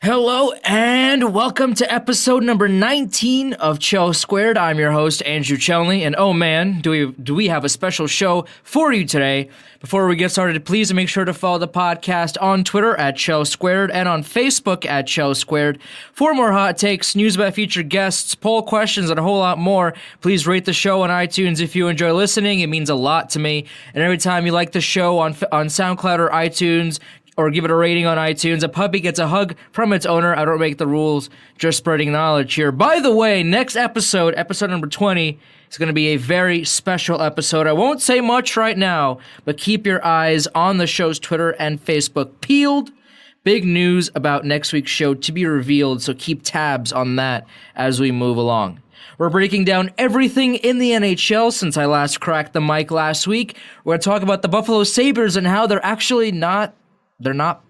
Hello and welcome to episode number 19 of Chel Squared. I'm your host, Andrew Chelney, and oh man, do we have a special show for you today. Before we get started, please make sure to follow the podcast on Twitter at Chel Squared and on Facebook at Chel Squared. For more hot takes, news about featured guests, poll questions, and a whole lot more, please rate the show on iTunes if you enjoy listening. It means a lot to me. And every time you like the show on SoundCloud or iTunes, or give it a rating on iTunes, a puppy gets a hug from its owner. I don't make the rules, just spreading knowledge here. By the way, next episode number 20, is going to be a very special episode. I won't say much right now, but keep your eyes on the show's Twitter and Facebook peeled. Big news about next week's show to be revealed, so keep tabs on that as we move along. We're breaking down everything in the NHL since I last cracked the mic last week. We're going to talk about the Buffalo Sabres and how they're actually not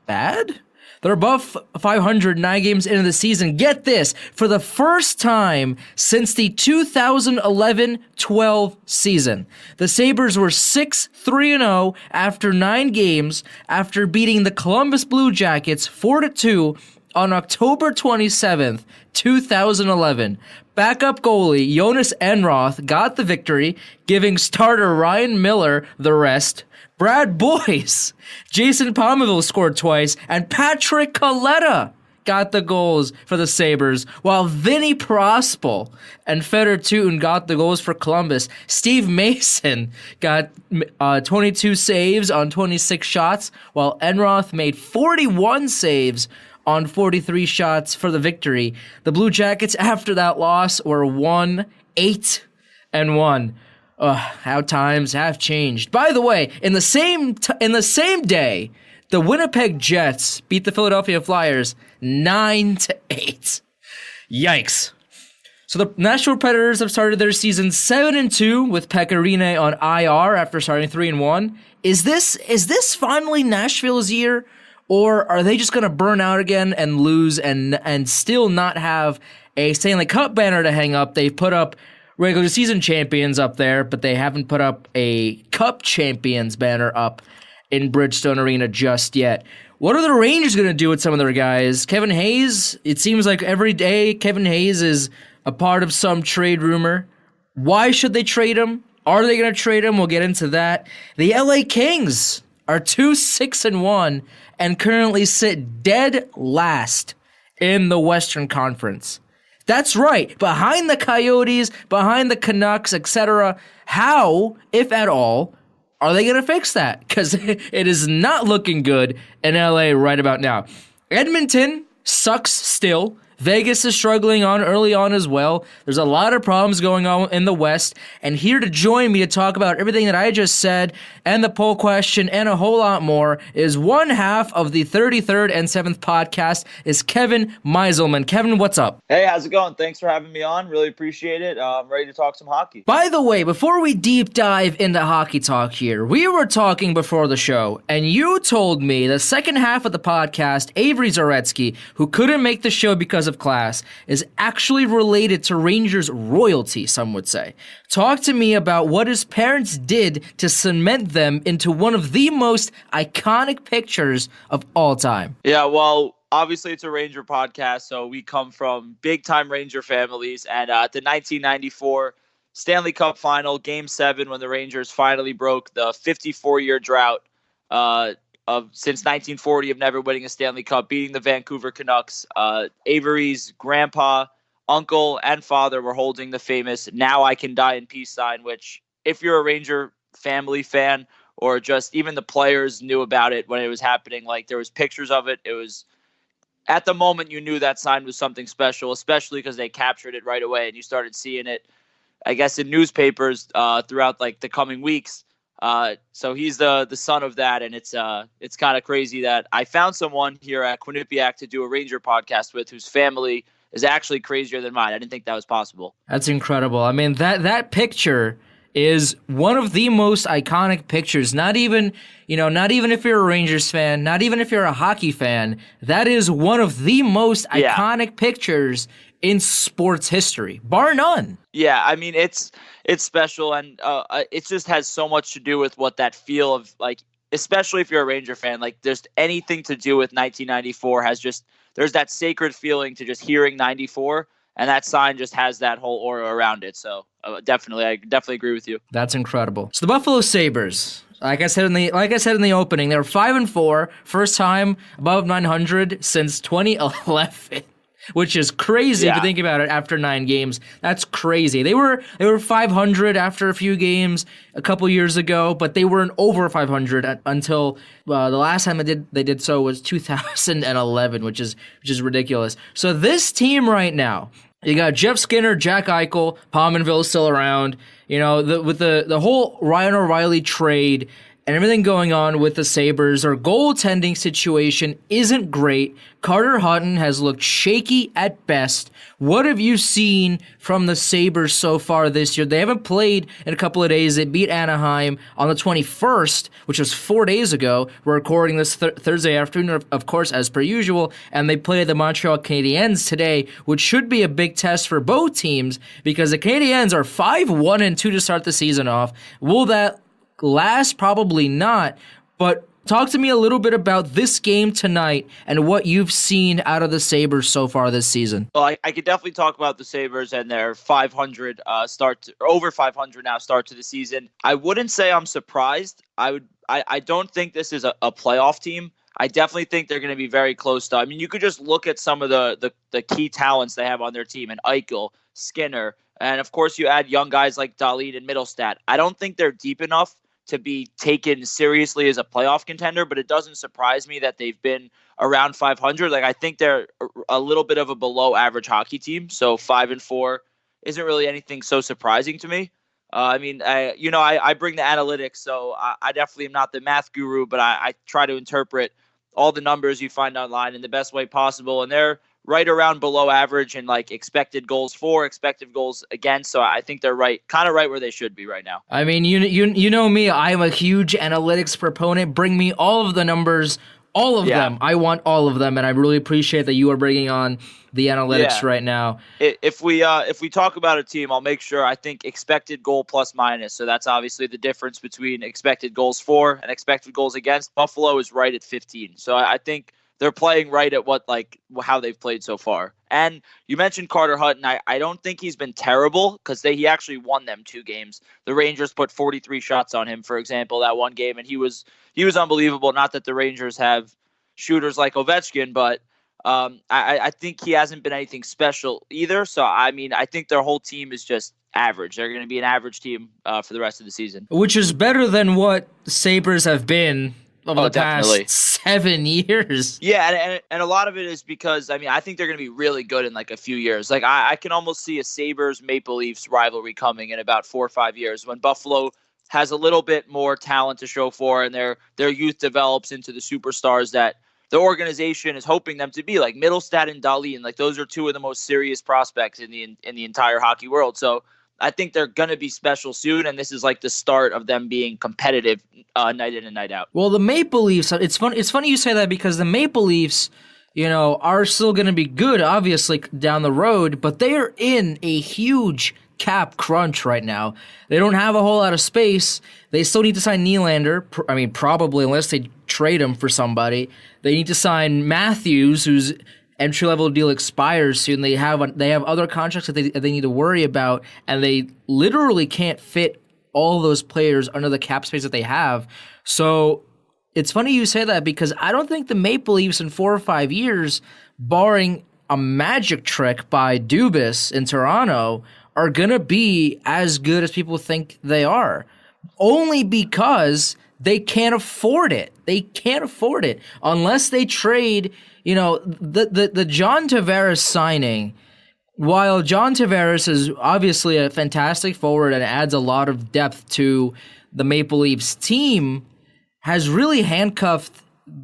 bad. They're above 500 9 games into the season. Get this, for the first time since the 2011-12 season, the Sabres were 6-3-0 after 9 games after beating the Columbus Blue Jackets 4-2 on October 27th, 2011. Backup goalie Jonas Enroth got the victory, giving starter Ryan Miller the rest. Brad Boyce, Jason Pominville scored twice, and Patrick Coletta got the goals for the Sabres, while Vinny Prospal and Fedor Tootin got the goals for Columbus. Steve Mason got 22 saves on 26 shots, while Enroth made 41 saves on 43 shots for the victory. The Blue Jackets, after that loss, were 1-8-1. How times have changed. By the way, in the same day, the Winnipeg Jets beat the Philadelphia Flyers 9-8. Yikes. So the Nashville Predators have started their season 7-2 with Pekka Rinne on IR after starting 3-1. Is this finally Nashville's year, or are they just going to burn out again and lose and still not have a Stanley Cup banner to hang up? They've put up regular season champions up there, but they haven't put up a Cup champions banner up in Bridgestone Arena just yet. What are the Rangers going to do with some of their guys? Kevin Hayes, it seems like every day Kevin Hayes is a part of some trade rumor. Why should they trade him? Are they going to trade him? We'll get into that. The LA Kings are 2-6-1 and currently sit dead last in the Western Conference. That's right, behind the Coyotes, behind the Canucks, etc. How, if at all, are they going to fix that? Because it is not looking good in LA right about now. Edmonton sucks still. Vegas is struggling early on as well. There's a lot of problems going on in the West. And here to join me to talk about everything that I just said and the poll question and a whole lot more is one half of the 33rd and 7th podcast is Kevin Meiselman. Kevin, what's up? Hey, how's it going? Thanks for having me on. Really appreciate it. I'm ready to talk some hockey. By the way, before we deep dive into hockey talk here, we were talking before the show, and you told me the second half of the podcast, Avery Zaretsky, who couldn't make the show because of class, is actually related to Rangers royalty, some would say. Talk to me about what his parents did to cement them into one of the most iconic pictures of all time. Yeah, well, obviously it's a Ranger podcast, so we come from big-time Ranger families, and the 1994 Stanley Cup Final, Game 7, when the Rangers finally broke the 54-year drought since 1940 of never winning a Stanley Cup, beating the Vancouver Canucks. Avery's grandpa, uncle, and father were holding the famous "Now I Can Die in Peace" sign, which, if you're a Ranger family fan or just even the players knew about it when it was happening, like there was pictures of it. It was, at the moment, you knew that sign was something special, especially because they captured it right away and you started seeing it, I guess, in newspapers throughout like the coming weeks. So he's the son of that, and it's kind of crazy that I found someone here at Quinnipiac to do a Ranger podcast with whose family is actually crazier than mine. I didn't think that was possible. That's incredible. I mean, that picture is one of the most iconic pictures. Not even if you're a Rangers fan, not even if you're a hockey fan, that is one of the most iconic pictures in sports history, bar none. Yeah, I mean, it's special, and it just has so much to do with what that feel of, like, especially if you're a Ranger fan, like, just anything to do with 1994 has just there's that sacred feeling to just hearing 94, and that sign just has that whole aura around it. So I definitely agree with you. That's incredible. So the Buffalo Sabres, like I said in the opening, they're 5-4, first time above 900 since 2011. Which is crazy if you think about it. After 9 games, that's crazy. They were 500 after a few games a couple years ago, but they weren't over 500 until the last time they did so was 2011, which is ridiculous. So this team right now, you got Jeff Skinner, Jack Eichel, Pominville still around. You know, with the whole Ryan O'Reilly trade and everything going on with the Sabres, their goaltending situation isn't great. Carter Hutton has looked shaky at best. What have you seen from the Sabres so far this year? They haven't played in a couple of days. They beat Anaheim on the 21st, which was 4 days ago. We're recording this Thursday afternoon, of course, as per usual, and they play the Montreal Canadiens today, which should be a big test for both teams because the Canadiens are 5-1-2 to start the season off. Will that last? Probably not, but talk to me a little bit about this game tonight and what you've seen out of the Sabres so far this season. Well, I could definitely talk about the Sabres and their 500 over 500 now start to the season. I wouldn't say I'm surprised. I don't think this is a playoff team. I definitely think they're going to be very close to. I mean, you could just look at some of the key talents they have on their team, and Eichel, Skinner, and of course you add young guys like Dahlin and Middlestat. I don't think they're deep enough to be taken seriously as a playoff contender, but it doesn't surprise me that they've been around 500. Like, I think they're a little bit of a below average hockey team. So 5-4 isn't really anything so surprising to me. I bring the analytics, so I definitely am not the math guru, but I try to interpret all the numbers you find online in the best way possible. And they're right around below average in like expected goals for, expected goals against. So I think they're kind of right where they should be right now. I mean, you know me, I'm a huge analytics proponent. Bring me all of the numbers, all of them. I want all of them, and I really appreciate that you are bringing on the analytics right now. If we talk about a team, I'll make sure I think expected goal plus minus. So that's obviously the difference between expected goals for and expected goals against. Buffalo is right at 15. So I think they're playing right at how they've played so far. And you mentioned Carter Hutton. I don't think he's been terrible because he actually won them 2 games. The Rangers put 43 shots on him, for example, that one game, and he was unbelievable. Not that the Rangers have shooters like Ovechkin, but I think he hasn't been anything special either. So, I mean, I think their whole team is just average. They're going to be an average team for the rest of the season. Which is better than what Sabres have been over the past 7 years. Yeah, and a lot of it is because, I mean, I think they're going to be really good in like a few years. Like, I can almost see a Sabres-Maple Leafs rivalry coming in about 4 or 5 years when Buffalo has a little bit more talent to show for and their youth develops into the superstars that the organization is hoping them to be, like Middlestat and Dahlin. Like, those are 2 of the most serious prospects in the entire hockey world. So I think they're going to be special soon, and this is like the start of them being competitive night in and night out. Well, the Maple Leafs, it's funny you say that because the Maple Leafs, are still going to be good, obviously, down the road, but they are in a huge cap crunch right now. They don't have a whole lot of space. They still need to sign Nylander, probably, unless they trade him for somebody. They need to sign Matthews, whose entry-level deal expires soon. They have other contracts that they need to worry about, and they literally can't fit all those players under the cap space that they have. So it's funny you say that because I don't think the Maple Leafs in 4 or 5 years, barring a magic trick by Dubas in Toronto, are going to be as good as people think they are. Only because they can't afford it. They can't afford it unless they trade, the John Tavares signing. While John Tavares is obviously a fantastic forward and adds a lot of depth to the Maple Leafs team, has really handcuffed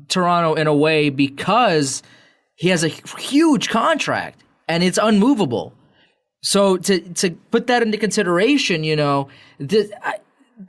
Toronto in a way because he has a huge contract and it's unmovable. So to put that into consideration,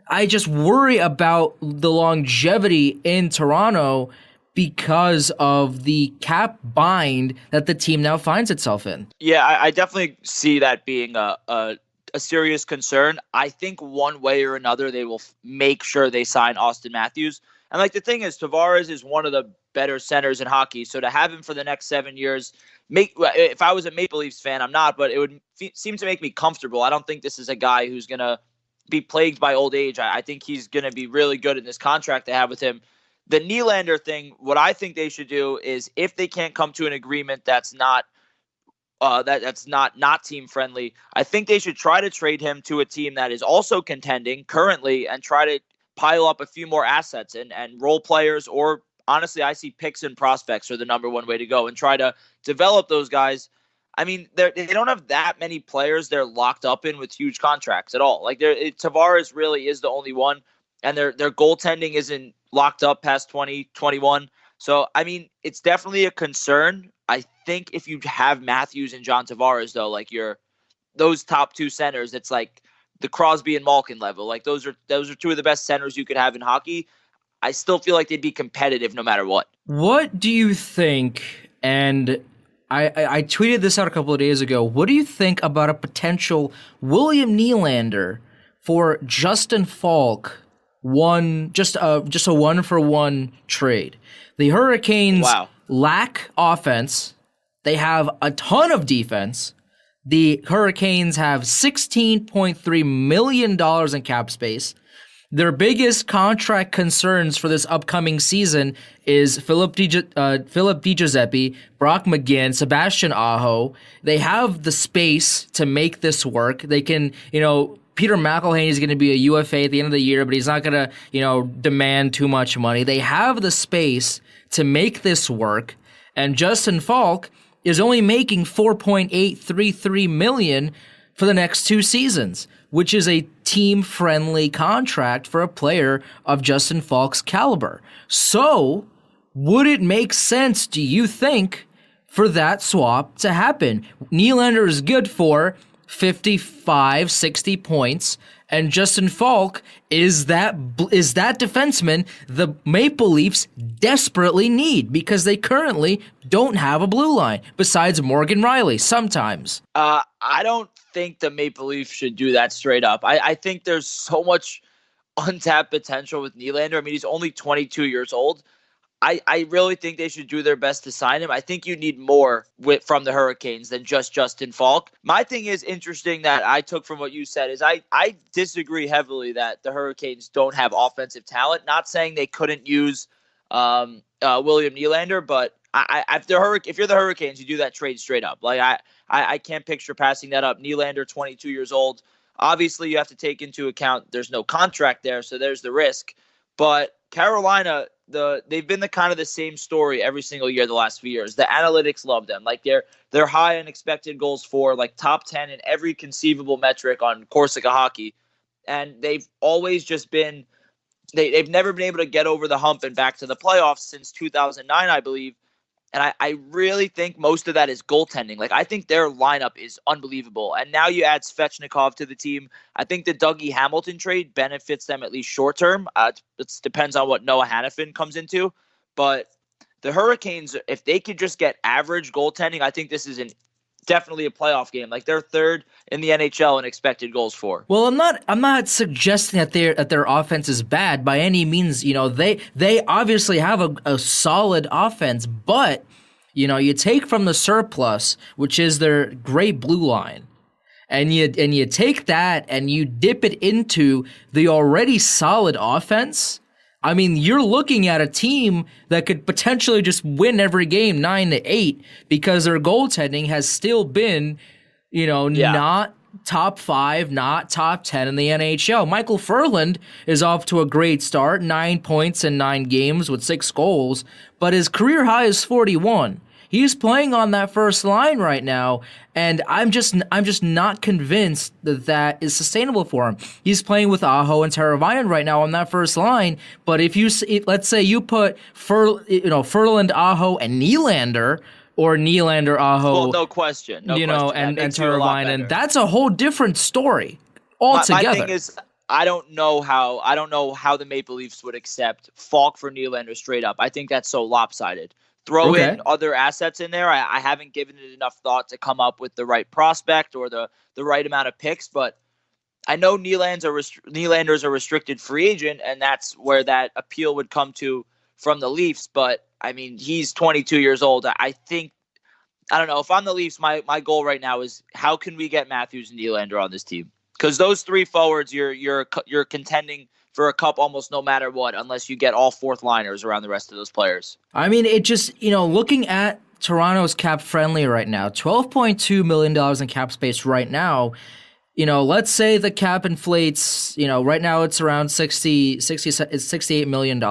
I just worry about the longevity in Toronto because of the cap bind that the team now finds itself in. Yeah, I definitely see that being a serious concern. I think one way or another they will make sure they sign Austin Matthews. And like the thing is, Tavares is one of the better centers in hockey. So to have him for the next 7 years, if I was a Maple Leafs fan, I'm not, but it would seem to make me comfortable. I don't think this is a guy who's going to be plagued by old age. I think he's going to be really good in this contract they have with him. The Nylander thing, what I think they should do is, if they can't come to an agreement that's not not team friendly, I think they should try to trade him to a team that is also contending currently and try to pile up a few more assets and role players, or honestly, I see picks and prospects are the number one way to go, and try to develop those guys. I mean, they don't have that many players they're locked up in with huge contracts at all. Like, Tavares really is the only one, and their goaltending isn't locked up past 2021. So, I mean, it's definitely a concern. I think if you have Matthews and John Tavares, though, like those top two centers, it's like the Crosby and Malkin level. Like, those are two of the best centers you could have in hockey. I still feel like they'd be competitive no matter what. What do you think? And I tweeted this out a couple of days ago. What do you think about a potential William Nylander for Justin Falk? Just a 1-for-1 trade. The Hurricanes lack offense. They have a ton of defense. The Hurricanes have $16.3 million in cap space. Their biggest contract concerns for this upcoming season is Philip DiGiuseppe, Brock McGinn, Sebastian Aho. They have the space to make this work. They can, Peter McElhaney is going to be a UFA at the end of the year, but he's not going to, demand too much money. They have the space to make this work, and Justin Falk is only making $4.833 million for the next 2 seasons, which is a team-friendly contract for a player of Justin Falk's caliber. So, would it make sense, do you think, for that swap to happen? Nylander is good for 55, 60 points, and Justin Falk is that defenseman the Maple Leafs desperately need, because they currently don't have a blue line besides Morgan Riley sometimes. I don't think the Maple Leafs should do that straight up. I think there's so much untapped potential with Nylander. I mean, he's only 22 years old. I really think they should do their best to sign him. I think you need more from the Hurricanes than just Justin Falk. My thing is interesting that I took from what you said is I disagree heavily that the Hurricanes don't have offensive talent. Not saying they couldn't use William Nylander, but if you're the Hurricanes, you do that trade straight up. Like I can't picture passing that up. Nylander, 22 years old. Obviously, you have to take into account there's no contract there, so there's the risk. But Carolina, they've been the same story every single year the last few years. The analytics love them. Like they're high in expected goals for, like top 10 in every conceivable metric on Corsica hockey, and they've always just been. They've never been able to get over the hump and back to the playoffs since 2009, I believe. And I really think most of that is goaltending. Like, I think their lineup is unbelievable. And now you add Svechnikov to the team. I think the Dougie Hamilton trade benefits them at least short term. It depends on what Noah Hannafin comes into. But the Hurricanes, if they could just get average goaltending, I think this is definitely a playoff game. Like, they're third in the NHL in expected goals for. Well, I'm not suggesting that their offense is bad by any means. They obviously have a solid offense, but you take from the surplus, which is their great blue line, and you take that and you dip it into the already solid offense. I mean, you're looking at a team that could potentially just win every game 9-8 because their goaltending has still been, not top 5, not top 10 in the NHL. Michael Furland is off to a great start, 9 points in 9 games with 6 goals, but his career high is 41. He's playing on that first line right now, and I'm just not convinced that is sustainable for him. He's playing with Aho and Teravainen right now on that first line, but let's say you put Furland, Aho, and Nylander, or Nylander, Aho, well, no question, and Teravainen, that's a whole different story altogether. My thing is, I don't know how the Maple Leafs would accept Falk for Nylander straight up. I think that's so lopsided. Throw in other assets in there. I haven't given it enough thought to come up with the right prospect or the right amount of picks, but I know Nylander's a restricted free agent, and that's where that appeal would come to from the Leafs. But I mean, he's 22 years old. I think, I don't know, if I'm the Leafs, my goal right now is how can we get Matthews and Nylander on this team? Because those three forwards, you're contending for a cup almost no matter what, unless you get all fourth liners around the rest of those players. I mean, it just, looking at Toronto's cap friendly right now, $12.2 million in cap space right now. Let's say the cap inflates, right now it's around it's $68 million.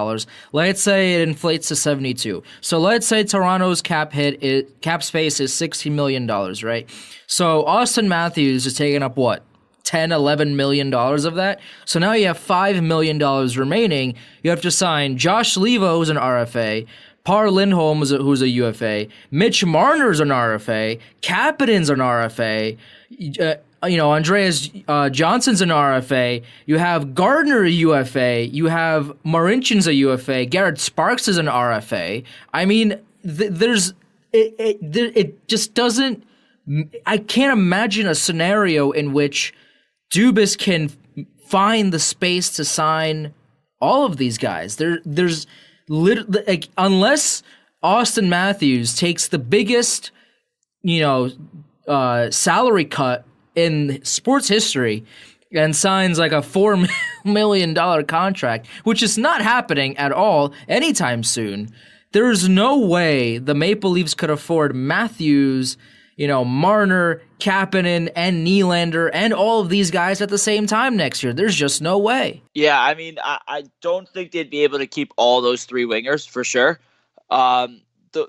Let's say it inflates to 72. So let's say Toronto's cap space is $60 million, right? So Austin Matthews is taking up what? $10-11 million of that. So now you have $5 million remaining. You have to sign Josh Levo, who's an RFA, Par Lindholm, who's a UFA, Mitch Marner's an RFA, Kapanen's an RFA, Andreas Johnson's an RFA, you have Gardner a UFA, you have Marinchin's a UFA, Garrett Sparks is an RFA. I mean, it just doesn't. I can't imagine a scenario in which Dubas can find the space to sign all of these guys. There's literally, unless Austin Matthews takes the biggest, salary cut in sports history and signs like a $4 million contract, which is not happening at all anytime soon. There's no way the Maple Leafs could afford Matthews, Marner, Kapanen, and Nylander, and all of these guys at the same time next year. There's just no way. Yeah, I mean, I don't think they'd be able to keep all those three wingers for sure. The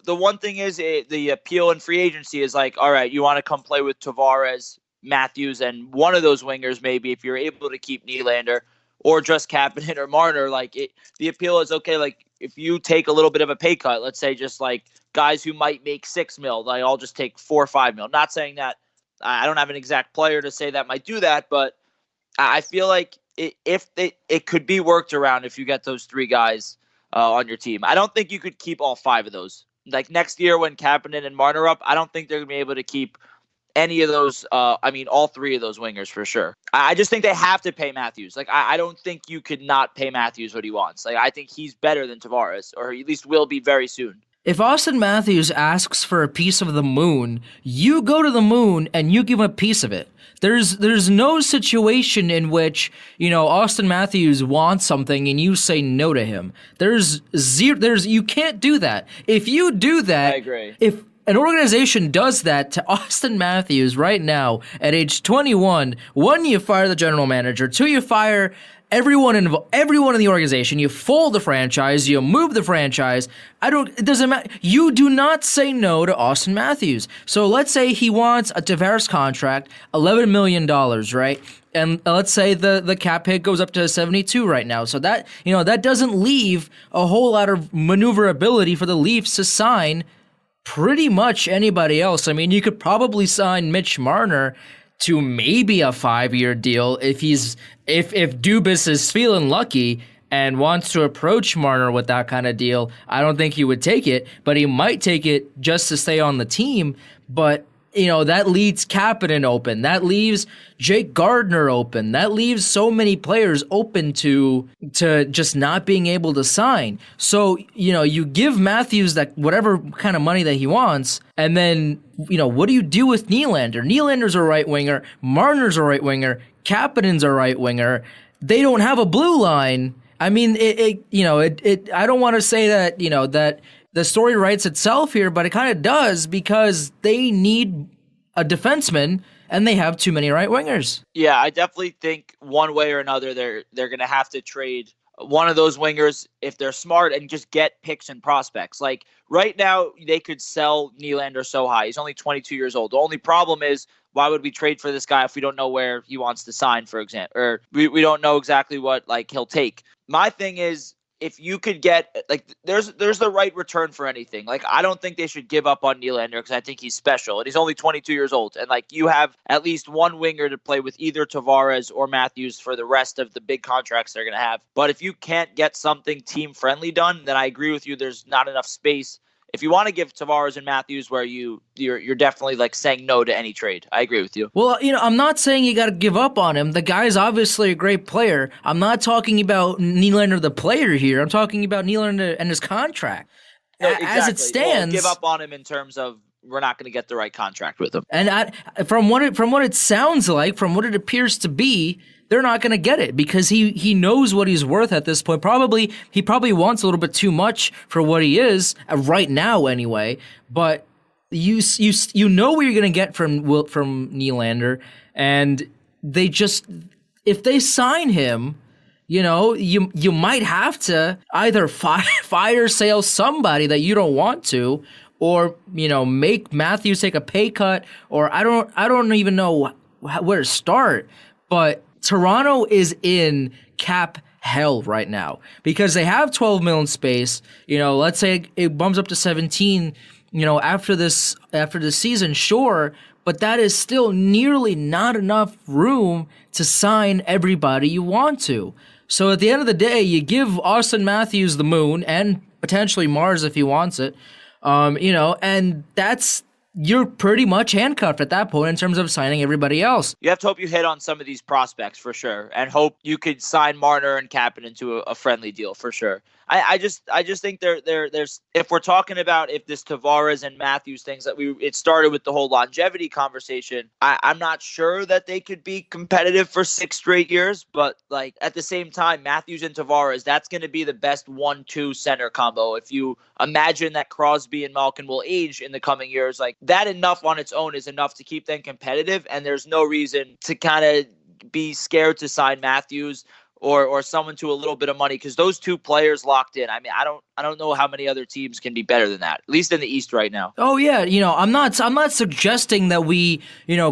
one thing is the appeal in free agency is like, all right, you want to come play with Tavares, Matthews, and one of those wingers maybe if you're able to keep Nylander or just Kapanen or Marner. The appeal is, okay, like if you take a little bit of a pay cut, let's say just like guys who might make $6 million, like I'll just take $4 or $5 million. Not saying that I don't have an exact player to say that might do that, but I feel like it could be worked around if you get those three guys on your team. I don't think you could keep all five of those. Like next year when Kapanen and Marner up, I don't think they're going to be able to keep any of those. All three of those wingers for sure. I just think they have to pay Matthews. Like I don't think you could not pay Matthews what he wants. Like I think he's better than Tavares, or at least will be very soon. If Austin Matthews asks for a piece of the moon, you go to the moon and you give him a piece of it. There's no situation in which, Austin Matthews wants something and you say no to him. You can't do that. If you do that, I agree. If an organization does that to Austin Matthews right now at age 21, one, you fire the general manager, two, you fire everyone in the organization. You fold the franchise. You move the franchise. It doesn't matter. You do not say no to Austin Matthews. So let's say he wants a Tavares contract, $11 million, right? And let's say the cap hit goes up to 72 right now. So that doesn't leave a whole lot of maneuverability for the Leafs to sign pretty much anybody else. I mean, you could probably sign Mitch Marner to maybe a 5-year deal if Dubas is feeling lucky and wants to approach Marner with that kind of deal. I don't think he would take it, but he might take it just to stay on the team. But that leaves Kapanen open. That leaves Jake Gardner open. That leaves so many players open to just not being able to sign. So, you give Matthews that whatever kind of money that he wants, and then, what do you do with Nylander? Nylander's a right winger. Marner's a right winger. Kapanen's a right winger. They don't have a blue line. I mean, I don't want to say that, that the story writes itself here, but it kind of does because they need a defenseman and they have too many right wingers. Yeah, I definitely think one way or another they're going to have to trade one of those wingers if they're smart and just get picks and prospects. Like right now, they could sell Nylander so high. He's only 22 years old. The only problem is, why would we trade for this guy if we don't know where he wants to sign, for example, or we don't know exactly what he'll take? My thing is, if you could get there's the right return for anything. Like I don't think they should give up on Nylander because I think he's special and he's only 22 years old. And you have at least one winger to play with either Tavares or Matthews for the rest of the big contracts they're going to have. But if you can't get something team friendly done, then I agree with you. There's not enough space if you want to give Tavares and Matthews, where you're definitely like saying no to any trade. I agree with you. Well, I'm not saying you got to give up on him. The guy's obviously a great player. I'm not talking about Nylander the player here. I'm talking about Nylander and his contract. No, exactly. As it stands, give up on him in terms of we're not going to get the right contract with him. And from what it sounds like, from what it appears to be, they're not going to get it because he knows what he's worth at this point. He probably wants a little bit too much for what he is right now, anyway. But you know what you're going to get from Nylander, and if they sign him, you might have to either fire sale somebody that you don't want to, or make Matthews take a pay cut, or I don't even know where to start, but Toronto is in cap hell right now because they have 12 million space. Let's say it bumps up to 17, after this season, sure, but that is still nearly not enough room to sign everybody you want to. So at the end of the day, you give Austin Matthews the moon and potentially Mars if he wants it, and you're pretty much handcuffed at that point in terms of signing everybody else. You have to hope you hit on some of these prospects for sure, and hope you could sign Marner and Kapanen into a friendly deal for sure. I just think there's if we're talking about if this Tavares and Matthews things that it started with the whole longevity conversation, I'm not sure that they could be competitive for 6 straight years, but like at the same time, Matthews and Tavares, that's going to be the best 1-2 center combo. If you imagine that Crosby and Malkin will age in the coming years, like that enough on its own is enough to keep them competitive, and there's no reason to kind of be scared to sign Matthews or someone to a little bit of money, because those two players locked in. I mean, I don't know how many other teams can be better than that, at least in the East right now. Oh yeah, I'm not suggesting that we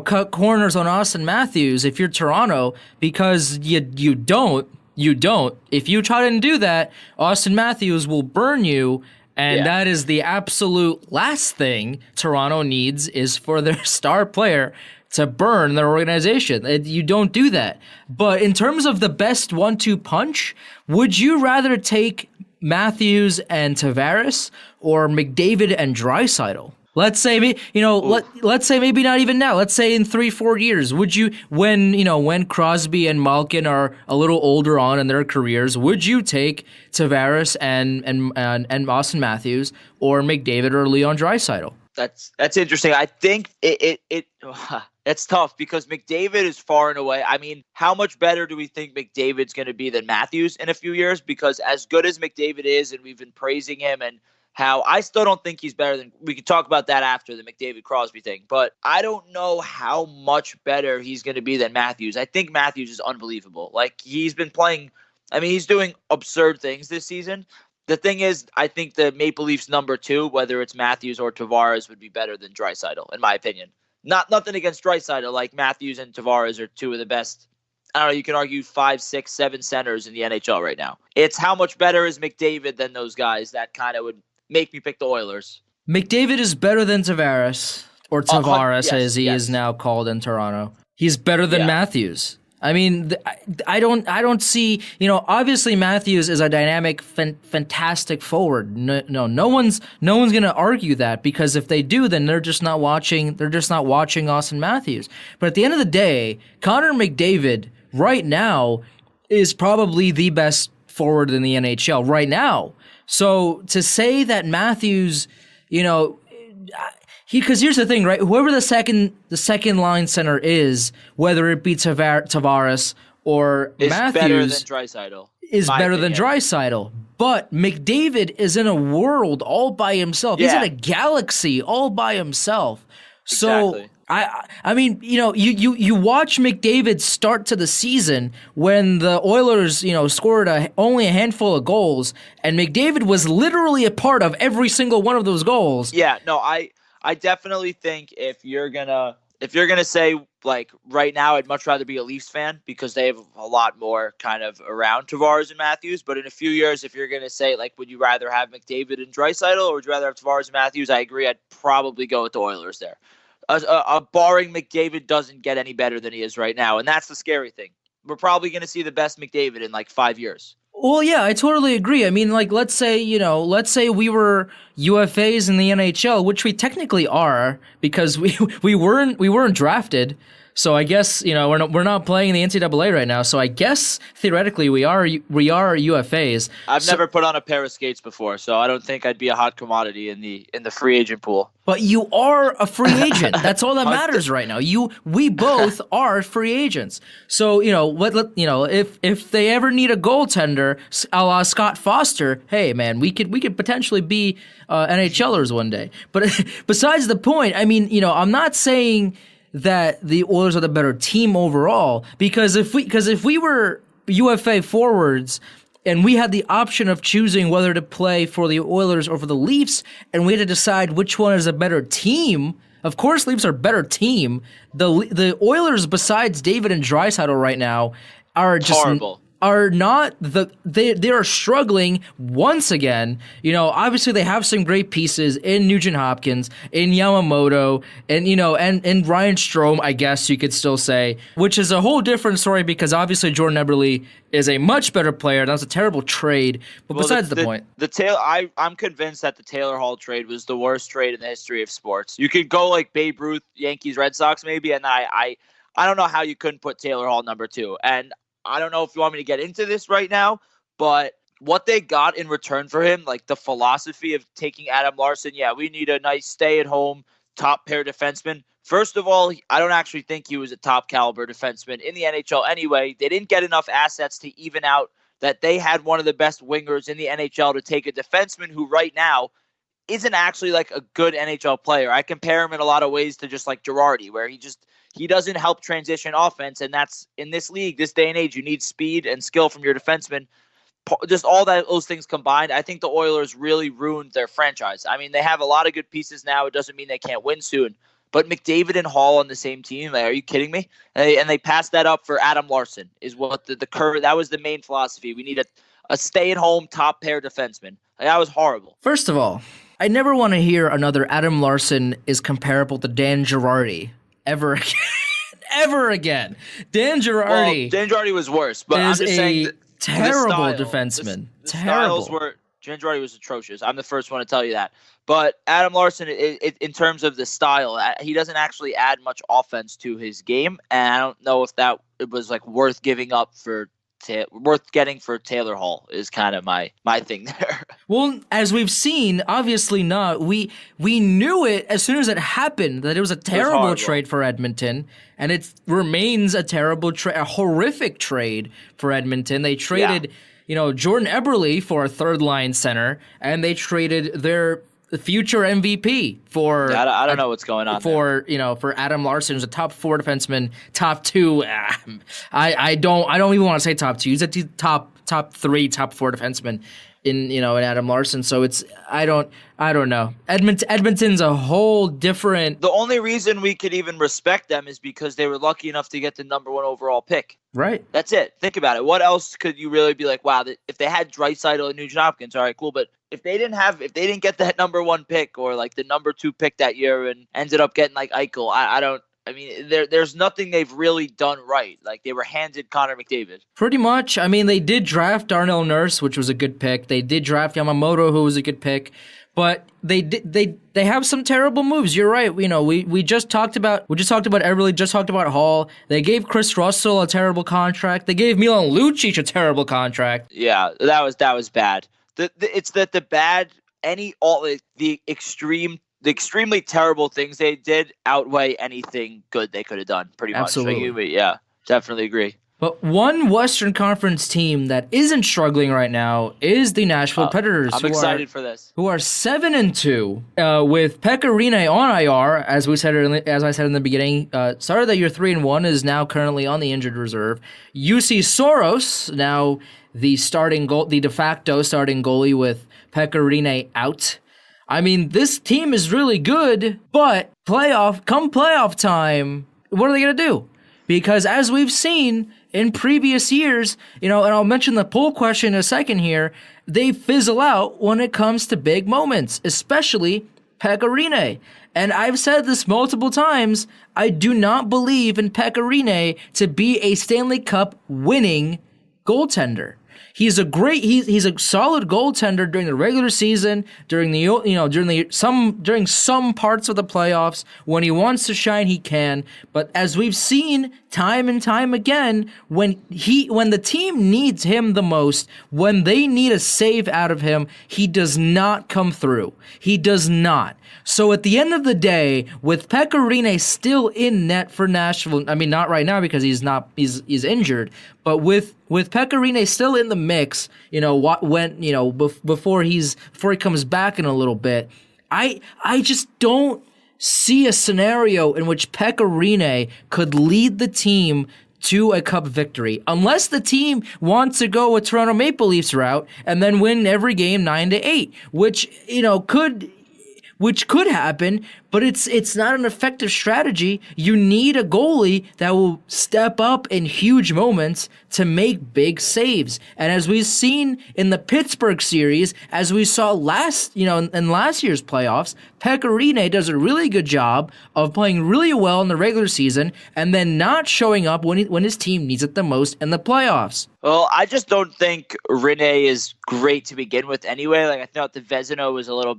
cut corners on Austin Matthews if you're Toronto, because you don't. If you try to do that, Austin Matthews will burn you. And that is the absolute last thing Toronto needs, is for their star player to burn their organization. You don't do that. But in terms of the best 1-2 punch, would you rather take Matthews and Tavares or McDavid and Draisaitl? Let's say, let's say maybe not even now. Let's say in 3-4 years, would you, when Crosby and Malkin are a little older on in their careers, would you take Tavares and Austin Matthews or McDavid or Leon Draisaitl? That's interesting. I think it's tough because McDavid is far and away. I mean, how much better do we think McDavid's going to be than Matthews in a few years? Because as good as McDavid is, and we've been praising him, and how I still don't think he's better than, we could talk about that after the McDavid Crosby thing, but I don't know how much better he's going to be than Matthews. I think Matthews is unbelievable. Like, he's been playing, I mean, he's doing absurd things this season. The thing is, I think the Maple Leafs number 2, whether it's Matthews or Tavares, would be better than Draisaitl, in my opinion. Nothing against Draisaitl. Like, Matthews and Tavares are two of the best, I don't know, you can argue 5, 6, 7 centers in the NHL right now. It's how much better is McDavid than those guys that kind of would make me pick the Oilers. McDavid is better than Tavares, or Tavares yes, as he is now called in Toronto. He's better than Matthews. I mean, I don't see, obviously Matthews is a dynamic, fantastic forward. No one's going to argue that, because if they do, then they're just not watching Austin Matthews. But at the end of the day, Connor McDavid right now is probably the best forward in the NHL right now. So to say that Matthews, because here's the thing, right? Whoever the second line center is, whether it be Tavares or Matthews, is better than Draisaitl. But McDavid is in a world all by himself. He's in a galaxy all by himself. So exactly. I mean, you watch McDavid start to the season when the Oilers, scored only a handful of goals, and McDavid was literally a part of every single one of those goals. Yeah, no, I definitely think if you're gonna say, like, right now, I'd much rather be a Leafs fan because they have a lot more kind of around Tavares and Matthews. But in a few years, if you're gonna say, like, would you rather have McDavid and Draisaitl or would you rather have Tavares and Matthews? I agree. I'd probably go with the Oilers there. Barring McDavid doesn't get any better than he is right now, and that's the scary thing. We're probably going to see the best McDavid in like 5 years. Well, yeah, I totally agree. I mean, like, let's say we were UFAs in the NHL, which we technically are because we weren't drafted. So I guess we're not playing in the NCAA right now. So I guess theoretically we are UFAs. I've never put on a pair of skates before, so I don't think I'd be a hot commodity in the free agent pool. But you are a free agent. That's all that matters right now. We both are free agents. So if they ever need a goaltender, a la Scott Foster, hey man, we could potentially be NHLers one day. But besides the point, I mean, I'm not saying that the Oilers are the better team overall, because if we were UFA forwards and we had the option of choosing whether to play for the Oilers or for the Leafs, and we had to decide which one is a better team, of course Leafs are a better team. The Oilers, besides David and Draisaitl right now, are just horrible. They are struggling once again. Obviously they have some great pieces in Nugent Hopkins, in Yamamoto, and and Ryan Strome, I guess you could still say, which is a whole different story because obviously Jordan Eberle is a much better player. That was a terrible trade, but besides the point. I'm convinced that the Taylor Hall trade was the worst trade in the history of sports. You could go like Babe Ruth, Yankees, Red Sox maybe, and I don't know how you couldn't put Taylor Hall number 2. And I don't know if you want me to get into this right now, but what they got in return for him, like the philosophy of taking Adam Larson, yeah, we need a nice stay-at-home top pair defenseman. First of all, I don't actually think he was a top caliber defenseman in the NHL anyway. They didn't get enough assets to even out that they had one of the best wingers in the NHL to take a defenseman who right now isn't actually like a good NHL player. I compare him in a lot of ways to just like Girardi, where he doesn't help transition offense, and that's in this league, this day and age, you need speed and skill from your defenseman. Just all those things combined, I think the Oilers really ruined their franchise. I mean, they have a lot of good pieces now. It doesn't mean they can't win soon. But McDavid and Hall on the same team, are you kidding me? And they passed that up for Adam Larson, is what the curve. That was the main philosophy. We need a stay-at-home top pair defenseman. That was horrible. First of all, I never want to hear another Adam Larson is comparable to Dan Girardi ever again. Ever again. Dan Girardi was worse, but I'm just saying terrible defenseman. Terrible. Dan Girardi was atrocious. I'm the first one to tell you that. But Adam Larson, in terms of the style, he doesn't actually add much offense to his game, and I don't know if it was like worth getting for Taylor Hall is kind of my thing there. Well, as we've seen, obviously not. We knew it as soon as it happened that it was a terrible trade for Edmonton, and it remains a terrible trade, a horrific trade for Edmonton. They traded, Jordan Eberle for a third-line center, and they traded their future MVP for. I don't know what's going on for Adam Larson, who's a top 4 defenseman, top 2. I don't even want to say top 2. He's a top 3, top 4 defenseman in Adam Larson. So I don't know. Edmonton's a whole different. The only reason we could even respect them is because they were lucky enough to get the number 1 overall pick. Right. That's it. Think about it. What else could you really be like? Wow, if they had Draisaitl and Nugent Hopkins, all right, cool. But if they didn't get that number 1 pick or like the number 2 pick that year and ended up getting like Eichel, I mean, there's nothing they've really done right. Like they were handed Connor McDavid. Pretty much. I mean, they did draft Darnell Nurse, which was a good pick. They did draft Yamamoto, who was a good pick. But they have some terrible moves. You're right. We just talked about Eberle, just talked about Hall. They gave Chris Russell a terrible contract. They gave Milan Lucic a terrible contract. Yeah, that was bad. The extremely terrible things they did outweigh anything good they could have done. Pretty much. Absolutely. Yeah, definitely agree. But one Western Conference team that isn't struggling right now is the Nashville Predators. I'm excited for this. Who are 7-2 with Pekka Rinne on IR, as I said in the beginning. Started that year 3-1, is now currently on the injured reserve. UC Soros, now the de facto starting goalie with Pekka Rinne out. I mean, this team is really good, but come playoff time, what are they going to do? Because as we've seen in previous years, and I'll mention the poll question in a second here, they fizzle out when it comes to big moments, especially Pekka Rinne. And I've said this multiple times, I do not believe in Pekka Rinne to be a Stanley Cup winning goaltender. He's a solid goaltender during the regular season, during some parts of the playoffs. When he wants to shine, he can. But as we've seen time and time again, when the team needs him the most, when they need a save out of him, he does not come through. He does not. So at the end of the day, with Pekka Rinne still in net for Nashville, I mean not right now because he's injured, but with Pekka Rinne still in the mix, before he comes back in a little bit, I just don't see a scenario in which Pekka Rinne could lead the team to a cup victory, unless the team wants to go a Toronto Maple Leafs route and then win every game 9-8, which could happen, but it's not an effective strategy. You need a goalie that will step up in huge moments to make big saves. And as we've seen in the Pittsburgh series, as we saw in last year's playoffs, Pekka Rinne does a really good job of playing really well in the regular season and then not showing up when his team needs it the most in the playoffs. Well, I just don't think Rinne is great to begin with anyway. Like, I thought the Vezina was a little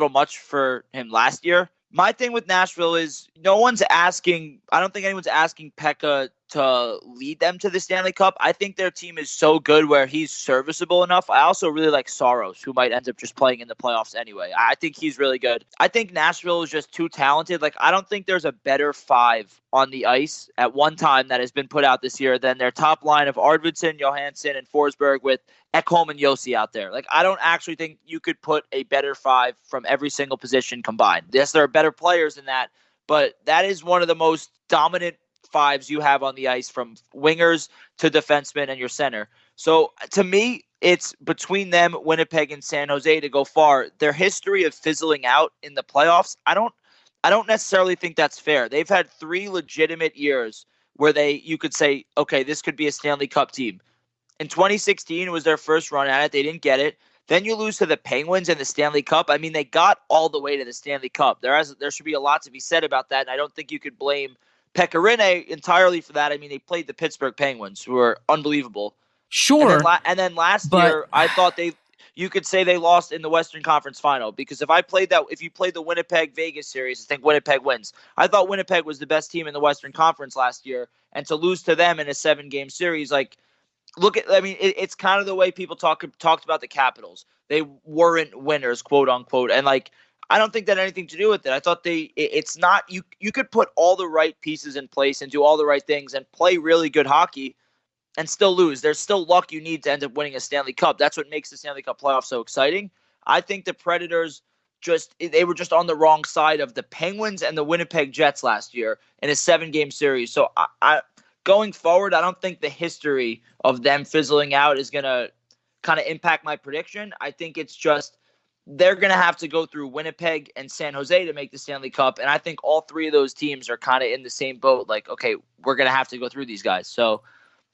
much for him last year. My thing with Nashville is I don't think anyone's asking Pekka to lead them to the Stanley Cup. I think their team is so good where he's serviceable enough. I also really like Saros, who might end up just playing in the playoffs anyway. I think he's really good. I think Nashville is just too talented. Like, I don't think there's a better five on the ice at one time that has been put out this year than their top line of Arvidsson, Johansson, and Forsberg with Ekholm and Yossi out there. Like, I don't actually think you could put a better five from every single position combined. Yes, there are better players than that, but that is one of the most dominant fives you have on the ice, from wingers to defensemen and your center. So to me, it's between them, Winnipeg, and San Jose to go far. Their history of fizzling out in the playoffs, I don't necessarily think that's fair. They've had 3 legitimate years where you could say, okay, this could be a Stanley Cup team. In 2016 was their first run at it. They didn't get it. Then you lose to the Penguins in the Stanley Cup. I mean, they got all the way to the Stanley Cup. There should be a lot to be said about that, and I don't think you could blame Pekka Rinne entirely for that. I mean, they played the Pittsburgh Penguins, who are unbelievable. Sure. And then last year, I thought you could say they lost in the Western Conference Final, because if you played the Winnipeg Vegas series, I think Winnipeg wins. I thought Winnipeg was the best team in the Western Conference last year, and to lose to them in a 7-game series, it's kind of the way people talked about the Capitals. They weren't winners, quote unquote, and I don't think that had anything to do with it. I thought it's not, you could put all the right pieces in place and do all the right things and play really good hockey and still lose. There's still luck you need to end up winning a Stanley Cup. That's what makes the Stanley Cup playoff so exciting. I think the Predators they were just on the wrong side of the Penguins and the Winnipeg Jets last year in a 7-game series. So I going forward, I don't think the history of them fizzling out is going to kind of impact my prediction. I think it's just they're going to have to go through Winnipeg and San Jose to make the Stanley Cup. And I think all 3 of those teams are kind of in the same boat. Like, okay, we're going to have to go through these guys. So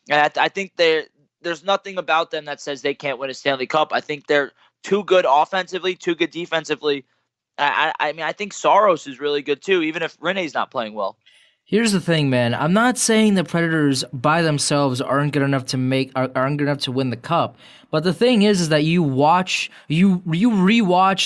I think there's nothing about them that says they can't win a Stanley Cup. I think they're too good offensively, too good defensively. I mean, I think Saros is really good too, even if Rinne's not playing well. Here's the thing, man. I'm not saying the Predators by themselves aren't good enough to win the cup. But the thing is that you rewatch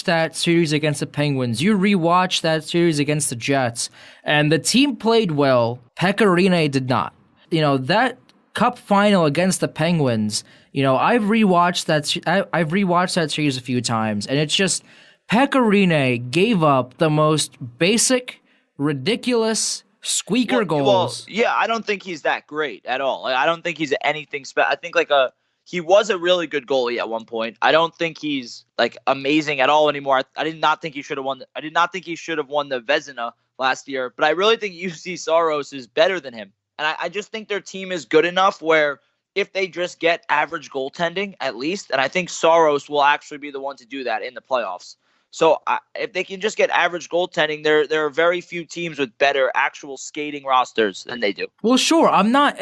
that series against the Penguins, you rewatch that series against the Jets, and the team played well. Pekka Rinne did not. That cup final against the Penguins. I've rewatched that series a few times, and it's just Pekka Rinne gave up the most basic, ridiculous squeaker goals. Well, yeah, I don't think he's that great at all. I don't think he's anything special. I think he was a really good goalie at one point. I don't think he's amazing at all anymore. I did not think he should have won. I did not think he should have won the Vezina last year. But I really think UC Saros is better than him, and I just think their team is good enough where if they just get average goaltending at least, and I think Saros will actually be the one to do that in the playoffs. So if they can just get average goaltending, there are very few teams with better actual skating rosters than they do. Well, sure. I'm not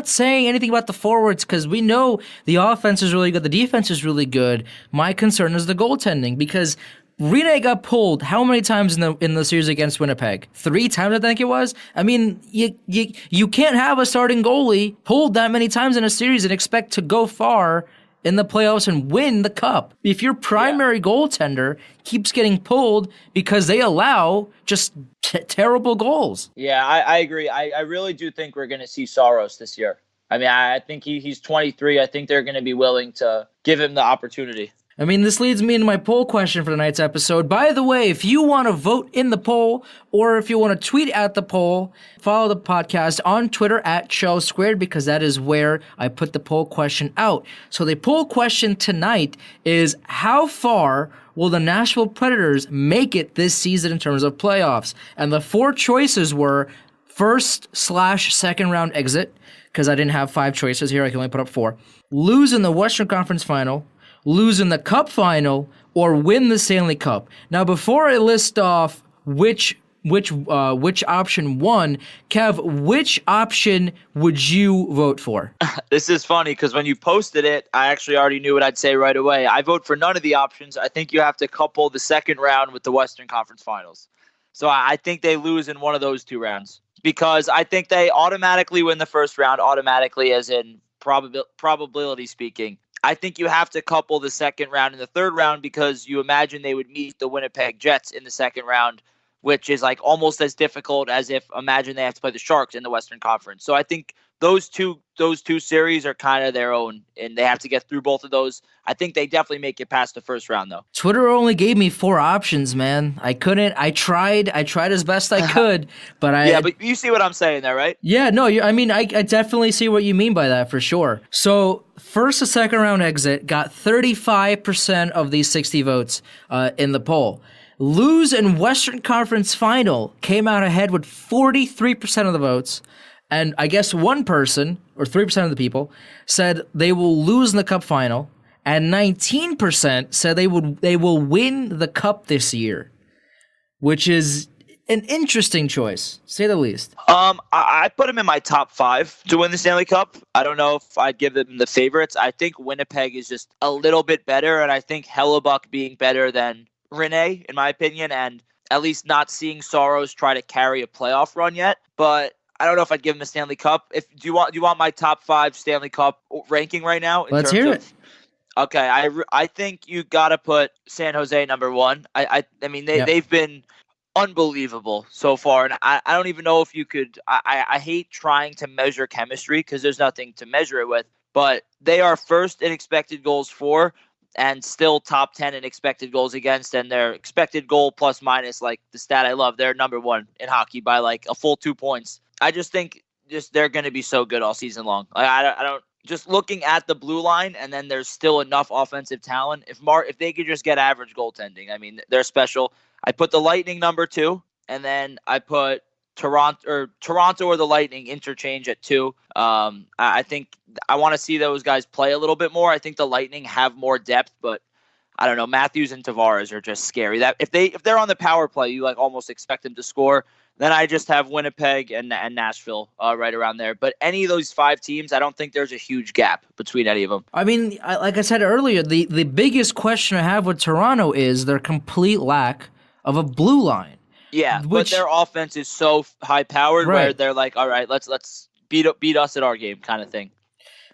saying anything about the forwards because we know the offense is really good. The defense is really good. My concern is the goaltending because Rene got pulled how many times in the series against Winnipeg? 3 times, I think it was. I mean, you can't have a starting goalie pulled that many times in a series and expect to go far in the playoffs and win the cup. If your primary goaltender keeps getting pulled because they allow just terrible goals. Yeah, I agree. I really do think we're going to see Saros this year. I mean, I think he's 23. I think they're going to be willing to give him the opportunity. I mean, this leads me into my poll question for tonight's episode. By the way, if you want to vote in the poll, or if you want to tweet at the poll, follow the podcast on Twitter at Chel Squared, because that is where I put the poll question out. So the poll question tonight is, how far will the Nashville Predators make it this season in terms of playoffs? And the 4 choices were first/second round exit, because I didn't have 5 choices here. I can only put up 4. Lose in the Western Conference Final, lose in the Cup Final, or win the Stanley Cup. Now, before I list off which option won, Kev, which option would you vote for? This is funny because when you posted it, I actually already knew what I'd say right away. I vote for none of the options. I think you have to couple the second round with the Western Conference Finals. So I think they lose in one of those 2 rounds, because I think they automatically win the first round, automatically as in probability speaking. I think you have to couple the second round and the third round, because you imagine they would meet the Winnipeg Jets in the second round, which is like almost as difficult as if imagine they have to play the Sharks in the Western Conference. So I think those two series are kind of their own, and they have to get through both of those. I think they definitely make it past the first round, though. Twitter only gave me 4 options, man. I couldn't. I tried as best I could, but but you see what I'm saying there, right? Yeah, no. I definitely see what you mean by that for sure. So first to second round exit got 35% of these 60 votes in the poll. Lose in Western Conference Final came out ahead with 43% of the votes. And I guess one person, or 3% of the people, said they will lose in the Cup Final, and 19% said they will win the Cup this year, which is an interesting choice, to say the least. I put them in my top 5 to win the Stanley Cup. I don't know if I'd give them the favorites. I think Winnipeg is just a little bit better, and I think Hellebuck being better than Rene, in my opinion, and at least not seeing Saros try to carry a playoff run yet. But I don't know if I'd give him the Stanley Cup. Do you want my top 5 Stanley Cup ranking right now? Let's hear it. Okay, I think you got to put San Jose number 1. I mean they've been unbelievable so far, and I don't even know if you could. I hate trying to measure chemistry because there's nothing to measure it with. But they are first in expected goals for, and still top 10 in expected goals against, and their expected goal plus minus, like the stat I love, they're number 1 in hockey by like a full 2 points. I just think they're going to be so good all season long. I don't just looking at the blue line, and then there's still enough offensive talent. If they could just get average goaltending, I mean, they're special. I put the Lightning number 2, and then I put Toronto or the Lightning interchange at 2. I think I want to see those guys play a little bit more. I think the Lightning have more depth, but I don't know. Matthews and Tavares are just scary. That if they're on the power play, you like almost expect them to score. Then I just have Winnipeg and Nashville right around there. But any of those 5 teams, I don't think there's a huge gap between any of them. I mean, like I said earlier, the biggest question I have with Toronto is their complete lack of a blue line. Yeah, but their offense is so high-powered where they're like, all right, let's beat us at our game kind of thing.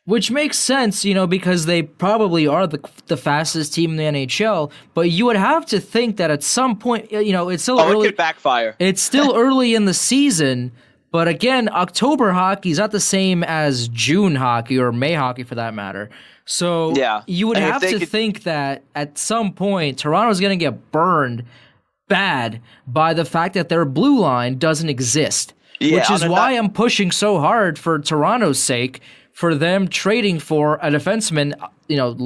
Which makes sense, because they probably are the fastest team in the NHL. But you would have to think that at some point, it's still early. It could backfire. It's still early in the season. But again, October hockey is not the same as June hockey or May hockey for that matter. So you would have to think that at some point, Toronto's going to get burned bad by the fact that their blue line doesn't exist. Which is why I'm pushing so hard for Toronto's sake, for them trading for a defenseman,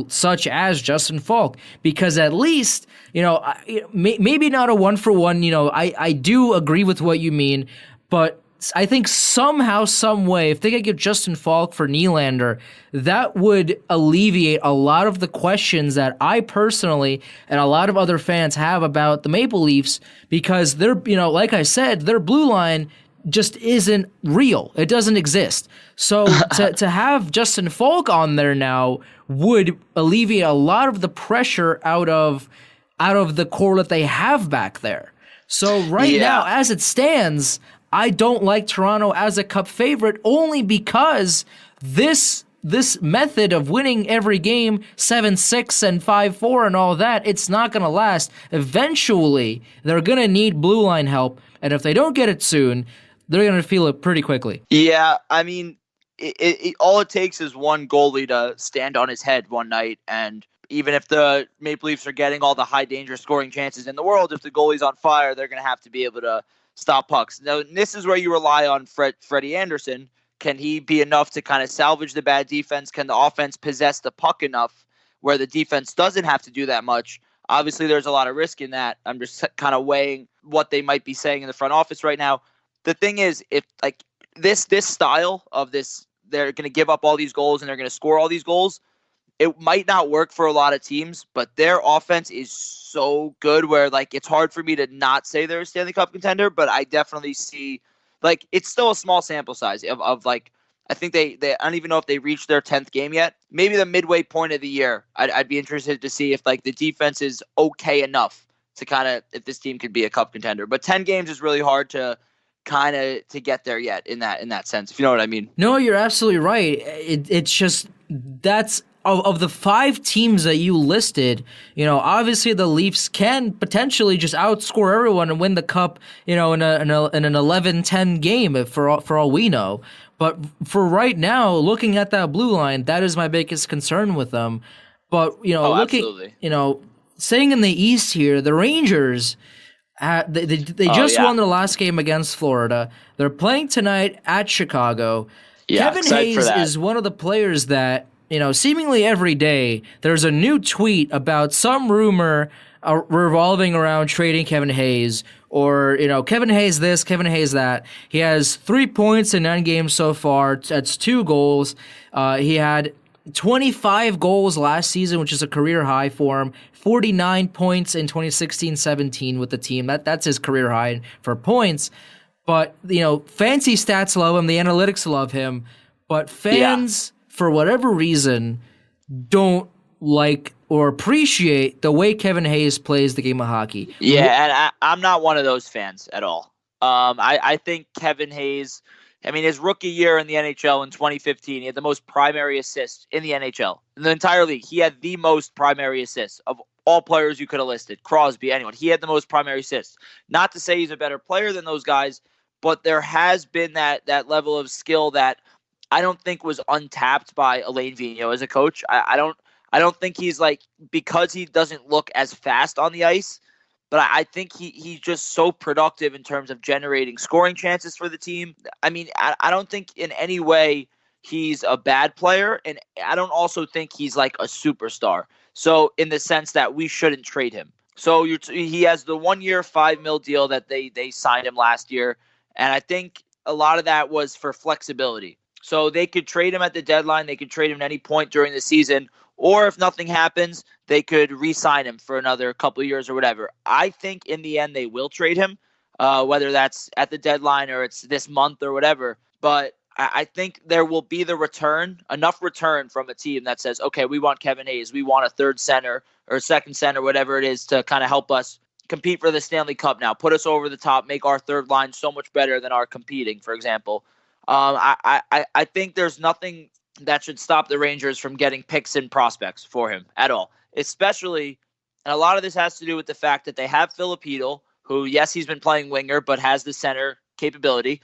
such as Justin Falk, because at least, maybe not a 1-for-1. I do agree with what you mean, but I think somehow, some way, if they could get Justin Falk for Nylander, that would alleviate a lot of the questions that I personally and a lot of other fans have about the Maple Leafs, because they're, like I said, their blue line just isn't real. It doesn't exist. So to have Justin Falk on there now would alleviate a lot of the pressure out of out of the core that they have back there. So right now, as it stands, I don't like Toronto as a cup favorite only because this method of winning every game 7-6 and 5-4 and all that, it's not going to last. Eventually, they're going to need blue line help, and if they don't get it soon, they're going to feel it pretty quickly. Yeah, I mean, all it takes is one goalie to stand on his head one night, and even if the Maple Leafs are getting all the high danger scoring chances in the world, if the goalie's on fire, they're going to have to be able to stop pucks. Now, this is where you rely on Freddie Anderson. Can he be enough to kind of salvage the bad defense? Can the offense possess the puck enough where the defense doesn't have to do that much? Obviously, there's a lot of risk in that. I'm just kind of weighing what they might be saying in the front office right now. The thing is, if like this style of this, they're going to give up all these goals and they're going to score all these goals, it might not work for a lot of teams, but their offense is so good where like it's hard for me to not say they're a Stanley Cup contender, but I definitely see like it's still a small sample size of like I think they I don't even know if they reached their 10th game yet. Maybe the midway point of the year, I'd be interested to see if like the defense is okay enough to kind of if this team could be a cup contender. But 10 games is really hard to kind of to get there yet in that sense, if you know what I mean. No, you're absolutely right. It's just that's of the 5 teams that you listed, you know, obviously the Leafs can potentially just outscore everyone and win the cup, you know, in an 11-10 game for all we know. But for right now, looking at that blue line, that is my biggest concern with them. But, you know, absolutely. You know, staying in the East here, the Rangers, they just won their last game against Florida. They're playing tonight at Chicago. Yeah, Kevin Hayes is one of the players that, you know, seemingly every day there's a new tweet about some rumor revolving around trading Kevin Hayes or, you know, Kevin Hayes this, Kevin Hayes that. He has 3 points in 9 games so far. That's 2 goals. He had 25 goals last season, which is a career high for him. 49 points in 2016-17 with the team. That's his career high for points. But, you know, fancy stats love him. The analytics love him. But fans, for whatever reason, don't like or appreciate the way Kevin Hayes plays the game of hockey. Yeah, and I'm not one of those fans at all. I think Kevin Hayes, I mean, his rookie year in the NHL in 2015, he had the most primary assists in the NHL. In the entire league, he had the most primary assists of all players you could have listed. Crosby, anyone. He had the most primary assists. Not to say he's a better player than those guys, but there has been that level of skill that I don't think was untapped by Alain Vigneault as a coach. I don't think he's like, because he doesn't look as fast on the ice, but I think he's just so productive in terms of generating scoring chances for the team. I mean, I don't think in any way he's a bad player, and I don't also think he's like a superstar. So in the sense that we shouldn't trade him. So he has the 1 year, $5 million deal that they signed him last year, and I think a lot of that was for flexibility. So they could trade him at the deadline. They could trade him at any point during the season. Or if nothing happens, they could re-sign him for another couple of years or whatever. I think in the end they will trade him, whether that's at the deadline or it's this month or whatever. But I think there will be enough return from a team that says, okay, we want Kevin Hayes. We want a third center or second center, whatever it is, to kind of help us compete for the Stanley Cup now. Put us over the top, make our third line so much better than our competing, for example. I think there's nothing that should stop the Rangers from getting picks and prospects for him at all. Especially, and a lot of this has to do with the fact that they have Filipino, who, yes, he's been playing winger, but has the center capability.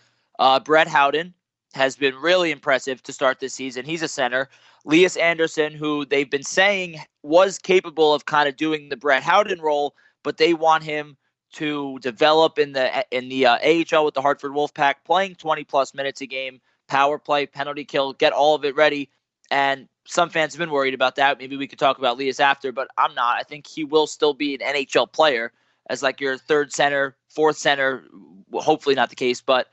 Brett Howden has been really impressive to start this season. He's a center. Lias Andersson, who they've been saying was capable of kind of doing the Brett Howden role, but they want him to develop in the AHL with the Hartford Wolfpack, playing 20-plus minutes a game, power play, penalty kill, get all of it ready. And some fans have been worried about that. Maybe we could talk about Lias after, but I'm not. I think he will still be an NHL player as like your third center, fourth center. Well, hopefully not the case, but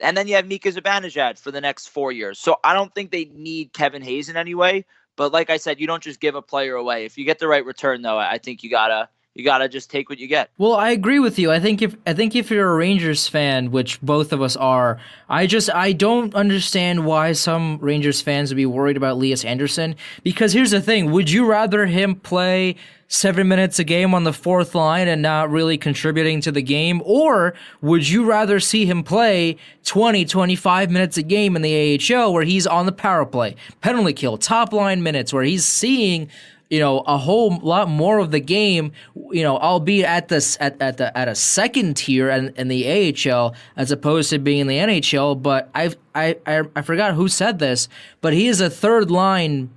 and then you have Mika Zibanejad for the next 4 years. So I don't think they need Kevin Hayes in any way. But like I said, you don't just give a player away. If you get the right return, though, I think you gotta you got to just take what you get. Well, I agree with you. I think if you're a Rangers fan, which both of us are, I don't understand why some Rangers fans would be worried about Elias Anderson. Because here's the thing: would you rather him play 7 minutes a game on the fourth line and not really contributing to the game, or would you rather see him play 20, 25 minutes a game in the AHL where he's on the power play, penalty kill, top line minutes, where he's seeing a whole lot more of the game, albeit at a second tier in the AHL as opposed to being in the NHL. But I forgot who said this, but he is a third line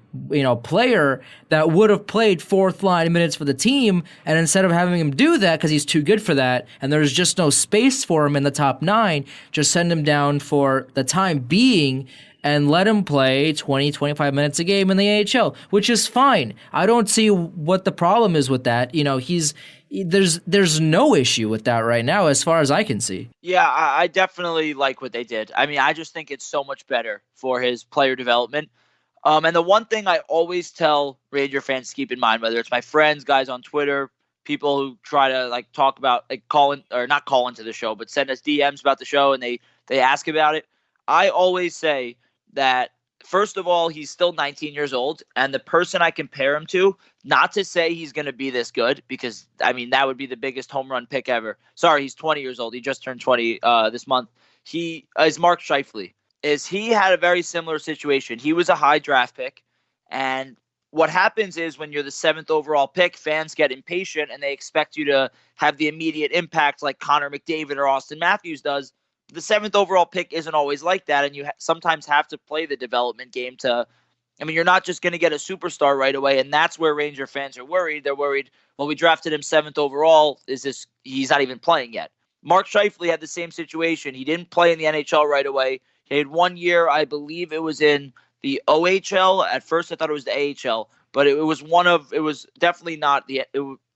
player that would have played fourth line minutes for the team, and instead of having him do that because he's too good for that and there's just no space for him in the top 9, just send him down for the time being and let him play 20, 25 minutes a game in the AHL, which is fine. I don't see what the problem is with that. There's no issue with that right now as far as I can see. Yeah, I definitely like what they did. I mean, I just think it's so much better for his player development. And the one thing I always tell Ranger fans to keep in mind, whether it's my friends, guys on Twitter, people who try to talk about, not call into the show, but send us DMs about the show and they ask about it. I always say that, first of all, he's still 19 years old, and the person I compare him to, not to say he's going to be this good, because, I mean, that would be the biggest home run pick ever. Sorry, he's 20 years old. He just turned 20 this month. He is Mark Scheifele. He had a very similar situation. He was a high draft pick, and what happens is when you're the 7th overall pick, fans get impatient, and they expect you to have the immediate impact like Connor McDavid or Austin Matthews does. The 7th overall pick isn't always like that, and you sometimes have to play the development game you're not just going to get a superstar right away, and that's where Ranger fans are worried. They're worried, well, we drafted him 7th overall. He's not even playing yet. Mark Scheifele had the same situation. He didn't play in the NHL right away. He had 1 year, I believe it was in the OHL. At first, I thought it was the AHL, but it was definitely not it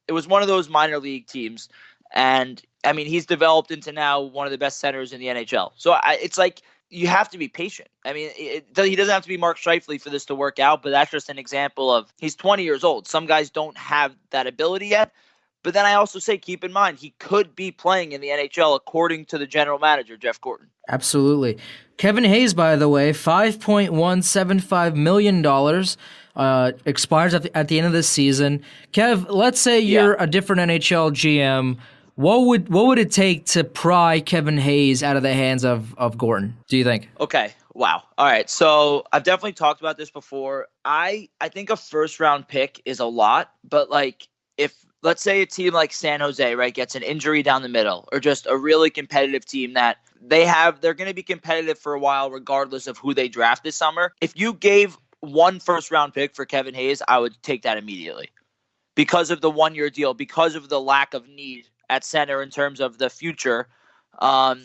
was one of those minor league teams. And I mean, he's developed into now one of the best centers in the NHL. So it's like you have to be patient. I mean, he doesn't have to be Mark Scheifele for this to work out, but that's just an example of he's 20 years old. Some guys don't have that ability yet. But then I also say, keep in mind, he could be playing in the NHL according to the general manager, Jeff Gorton. Absolutely. Kevin Hayes, by the way, $5.175 million expires at the end of this season. Kev, let's say you're a different NHL GM. What would it take to pry Kevin Hayes out of the hands of Gorton, do you think? Okay. Wow. All right. So I've definitely talked about this before. I think a first-round pick is a lot, but if let's say a team like San Jose, right, gets an injury down the middle, or just a really competitive team that they're going to be competitive for a while regardless of who they draft this summer. If you gave one first-round pick for Kevin Hayes, I would take that immediately because of the one-year deal, because of the lack of need at center in terms of the future. A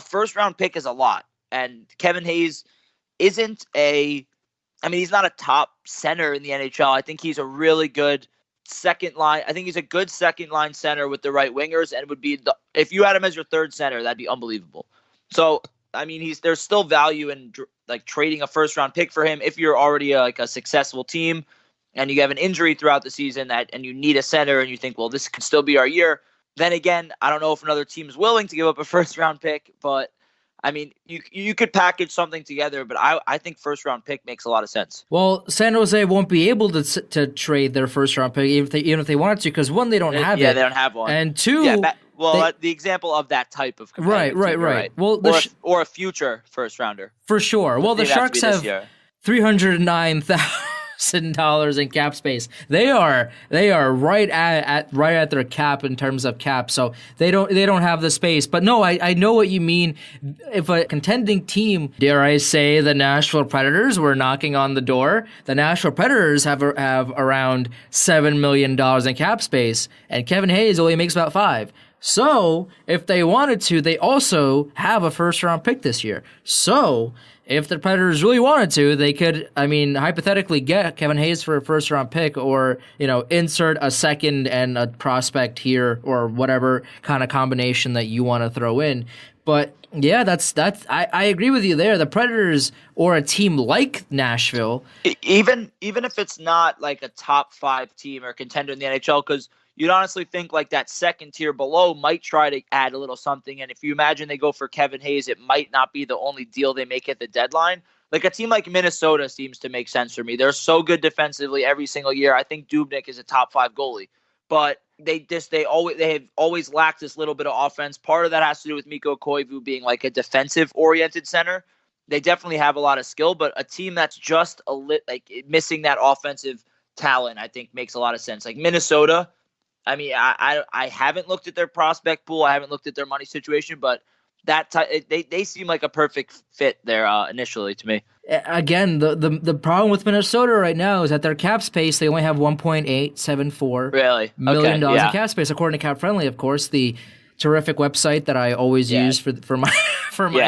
first-round pick is a lot, and Kevin Hayes he's not a top center in the NHL. I think he's a really good second line. I think he's a good second line center with the right wingers, and would be if you had him as your third center, that'd be unbelievable. So, I mean, there's still value in trading a first round pick for him if you're already a successful team and you have an injury throughout the season and you need a center and you think, well, this could still be our year. Then again, I don't know if another team is willing to give up a first round pick, but I mean, you could package something together, but I think first-round pick makes a lot of sense. Well, San Jose won't be able to trade their first-round pick even if they wanted to, because one, they don't have it. Yeah, they don't have one. And two, the example of that type of right. Well, or a future first-rounder for sure. Well, the Sharks have $309,000 in cap space. They are right at their cap in terms of cap, so they don't have the space. But no, I know what you mean. If a contending team, dare I say, the Nashville Predators were knocking on the door, the Nashville Predators have around $7 million in cap space, and Kevin Hayes only makes about $5 million. So if they wanted to, they also have a first-round pick this year. So if the Predators really wanted to, they could, hypothetically get Kevin Hayes for a first-round pick, or, insert a second and a prospect here, or whatever kind of combination that you want to throw in. But yeah, I agree with you there. The Predators, or a team like Nashville, even if it's not like a top 5 team or contender in the NHL, because you'd honestly think like that second tier below might try to add a little something. And if you imagine they go for Kevin Hayes, it might not be the only deal they make at the deadline. Like a team like Minnesota seems to make sense for me. They're so good defensively every single year. I think Dubnyk is a top 5 goalie, but they have always lacked this little bit of offense. Part of that has to do with Mikko Koivu being like a defensive oriented center. They definitely have a lot of skill, but a team that's just missing that offensive talent, I think makes a lot of sense. Like Minnesota, I mean, I haven't looked at their prospect pool. I haven't looked at their money situation, but they seem like a perfect fit there initially to me. Again, the problem with Minnesota right now is that their cap space, they only have $1.874 million in cap space, according to Cap Friendly, of course, the terrific website that I always use for my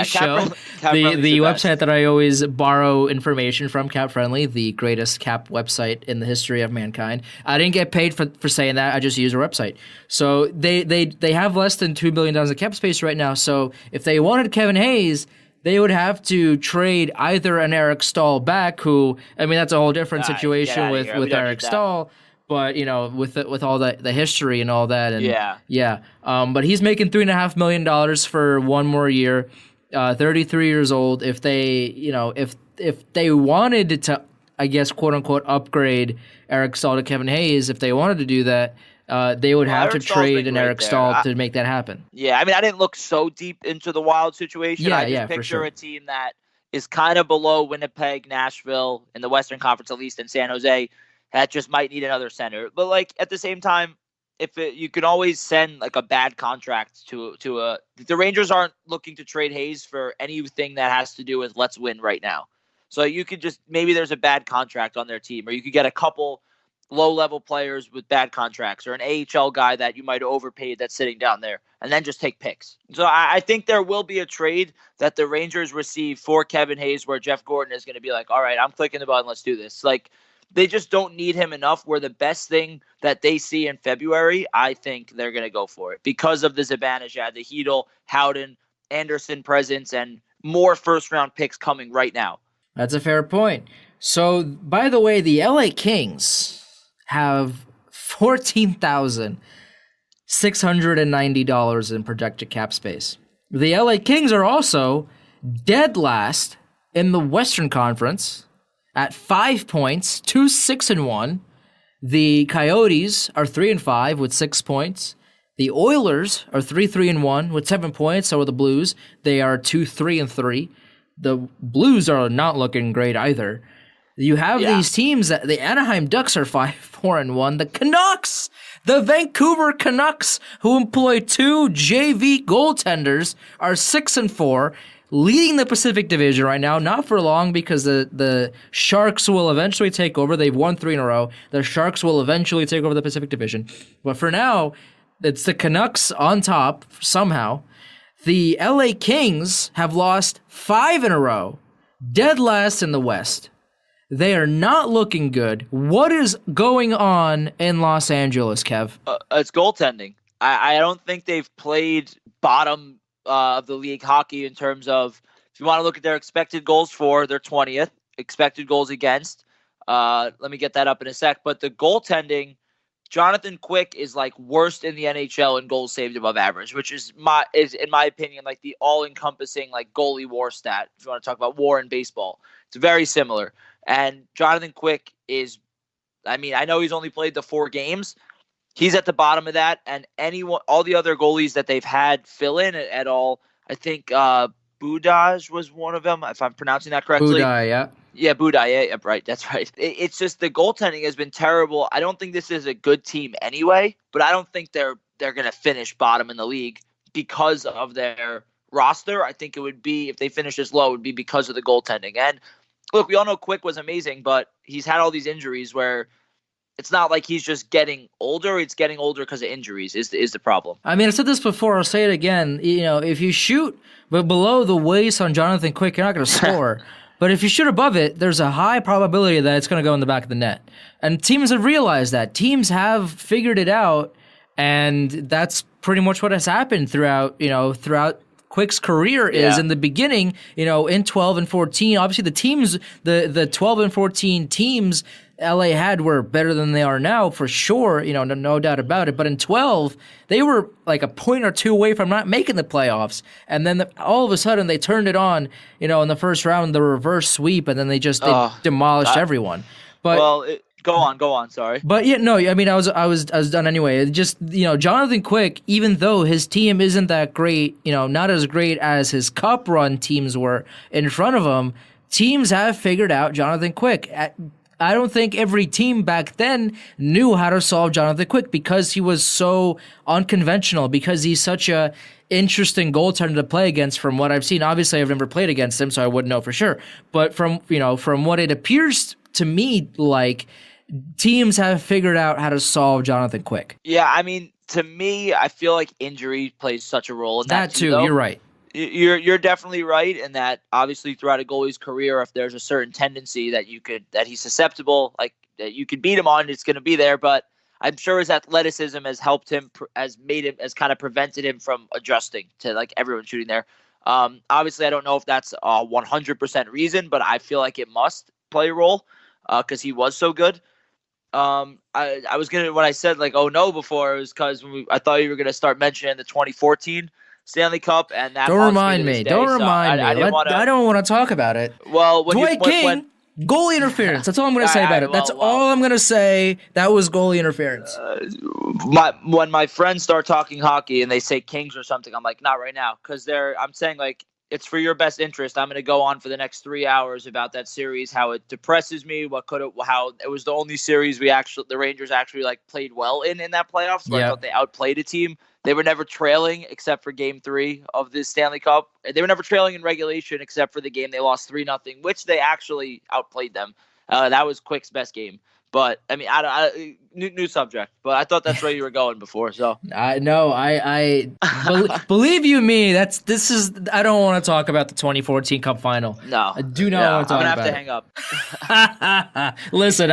show. The website that I always borrow information from, Cap Friendly, the greatest cap website in the history of mankind. I didn't get paid for saying that. I just use a website. So they have less than $2 billion in cap space right now. So if they wanted Kevin Hayes, they would have to trade either an Eric Stahl back, who, I mean, that's a whole different situation with Eric Stahl. But, you know, with all the history and all that. And but he's making $3.5 million for one more year, 33 years old. If they, you know, if they wanted to, I guess, quote unquote, upgrade Eric Stahl to Kevin Hayes, if they wanted to do that, they would have to trade an Eric Stahl to make that happen. Yeah, I mean, I didn't look so deep into the Wild situation. I just picture a team that is kind of below Winnipeg, Nashville, in the Western Conference, at least in San Jose. That just might need another center. But, like, at the same time, you can always send, like, a bad contract to the Rangers aren't looking to trade Hayes for anything that has to do with let's win right now. So you could just, maybe there's a bad contract on their team, or you could get a couple low-level players with bad contracts, or an AHL guy that you might have overpaid that's sitting down there, and then just take picks. So I think there will be a trade that the Rangers receive for Kevin Hayes where Jeff Gordon is going to be like, all right, I'm clicking the button, let's do this. Like, they just don't need him enough where the best thing that they see in February, I think they're going to go for it because of the Zibanejad, the Hedel, Howden, Anderson presence, and more first-round picks coming right now. That's a fair point. So, by the way, the LA Kings have $14,690 in projected cap space. The LA Kings are also dead last in the Western Conference at 5 points, 2-6-1. The Coyotes are 3-5 with 6 points. The Oilers are 3-3-1 with 7 points. So are the Blues. They are 2-3-3. The Blues are not looking great either. You have these teams that the Anaheim Ducks are 5-4-1. The Canucks, the Vancouver Canucks, who employ 2 JV goaltenders, are 6-4. Leading the Pacific Division right now, not for long because the Sharks will eventually take over. They've won 3 in a row. The Sharks will eventually take over the Pacific Division. But for now, it's the Canucks on top somehow. The LA Kings have lost 5 in a row, dead last in the West. They are not looking good. What is going on in Los Angeles, Kev? It's goaltending. I don't think they've played bottom of the league hockey in terms of, if you want to look at their expected goals for, they're 20th, expected goals against. Let me get that up in a sec. But the goaltending, Jonathan Quick is like worst in the NHL in goals saved above average, which is in my opinion like the all-encompassing like goalie war stat. If you want to talk about war in baseball, it's very similar. And Jonathan Quick is, I mean, I know he's only played the 4 games. He's at the bottom of that, and all the other goalies that they've had fill in at all, I think Budaj was one of them, if I'm pronouncing that correctly. Budaj, yeah. Yeah, Budaj, yeah, right, that's right. It's just the goaltending has been terrible. I don't think this is a good team anyway, but I don't think they're going to finish bottom in the league because of their roster. I think it would be, if they finish this low, it would be because of the goaltending. And look, we all know Quick was amazing, but he's had all these injuries where it's not like he's just getting older. It's getting older because of injuries is the problem. I mean, I said this before. I'll say it again. You know, if you shoot below the waist on Jonathan Quick, you're not going to score. But if you shoot above it, there's a high probability that it's going to go in the back of the net. And teams have realized that. Teams have figured it out, and that's pretty much what has happened throughout Quick's career is in the beginning, in 12 and 14. Obviously, the teams, the 12 and 14 teams LA had were better than they are now, for sure, no doubt about it. But in 12, they were like a point or two away from not making the playoffs. And then all of a sudden, they turned it on, in the first round, the reverse sweep, and then they demolished everyone. But Go on. Sorry. But yeah, no. I mean, I was done anyway. It just Jonathan Quick, even though his team isn't that great, not as great as his cup run teams were in front of him, teams have figured out Jonathan Quick. I don't think every team back then knew how to solve Jonathan Quick because he was so unconventional, because he's such a interesting goaltender to play against from what I've seen. Obviously, I've never played against him, so I wouldn't know for sure. But from what it appears to me like, teams have figured out how to solve Jonathan Quick. Yeah, I mean, to me, I feel like injury plays such a role in that too. Though. You're right. You're definitely right in that. Obviously, throughout a goalie's career, if there's a certain tendency that he's susceptible, like that you could beat him on, it's going to be there. But I'm sure his athleticism has helped him, has kind of prevented him from adjusting to like everyone shooting there. Obviously, I don't know if that's a 100% reason, but I feel like it must play a role because he was so good. I was gonna, when I said like, oh no, before, it was because I thought you were gonna start mentioning the 2014 Stanley Cup, and that don't remind me. Don't remind me. I don't want to talk about it. Well, Dwight King, goalie interference. That's all I'm going to say about it. That's all I'm going to say. That was goalie interference. When my friends start talking hockey and they say Kings or something, I'm like, not right now, because I'm saying like, it's for your best interest. I'm going to go on for the next 3 hours about that series, how it depresses me, how it was the only series the Rangers actually like played well in that playoffs. Where I thought they outplayed a team. They were never trailing except for Game 3 of the Stanley Cup. They were never trailing in regulation except for the game they lost 3-0, which they actually outplayed them. That was Quick's best game. But I mean, new subject. But I thought that's where you were going before. So I believe you me. I don't want to talk about the 2014 Cup final. No, I do not want to talk about it. I'm gonna have to hang up. Listen,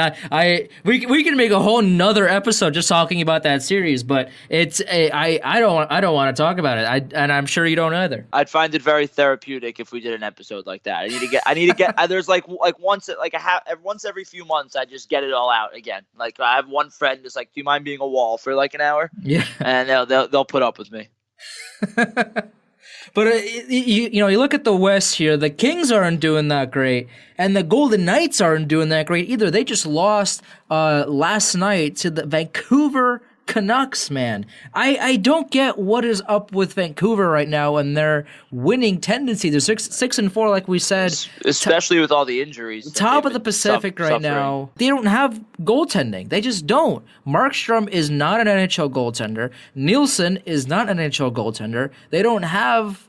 we can make a whole nother episode just talking about that series. But I don't want to talk about it. And I'm sure you don't either. I'd find it very therapeutic if we did an episode like that. I need to get. There's like once every few months I just get it all out again. Like I have one friend that's like, do you mind being a wall for like an hour? Yeah, and they'll put up with me. But you look at the West here. The Kings aren't doing that great, and the Golden Knights aren't doing that great either. They just lost last night to the Vancouver Canucks, man. I don't get what is up with Vancouver right now and their winning tendency. They're 6-4, like we said. Especially with all the injuries. Top of the Pacific right now. They don't have goaltending. They just don't. Markstrom is not an NHL goaltender. Nielsen is not an NHL goaltender. They don't have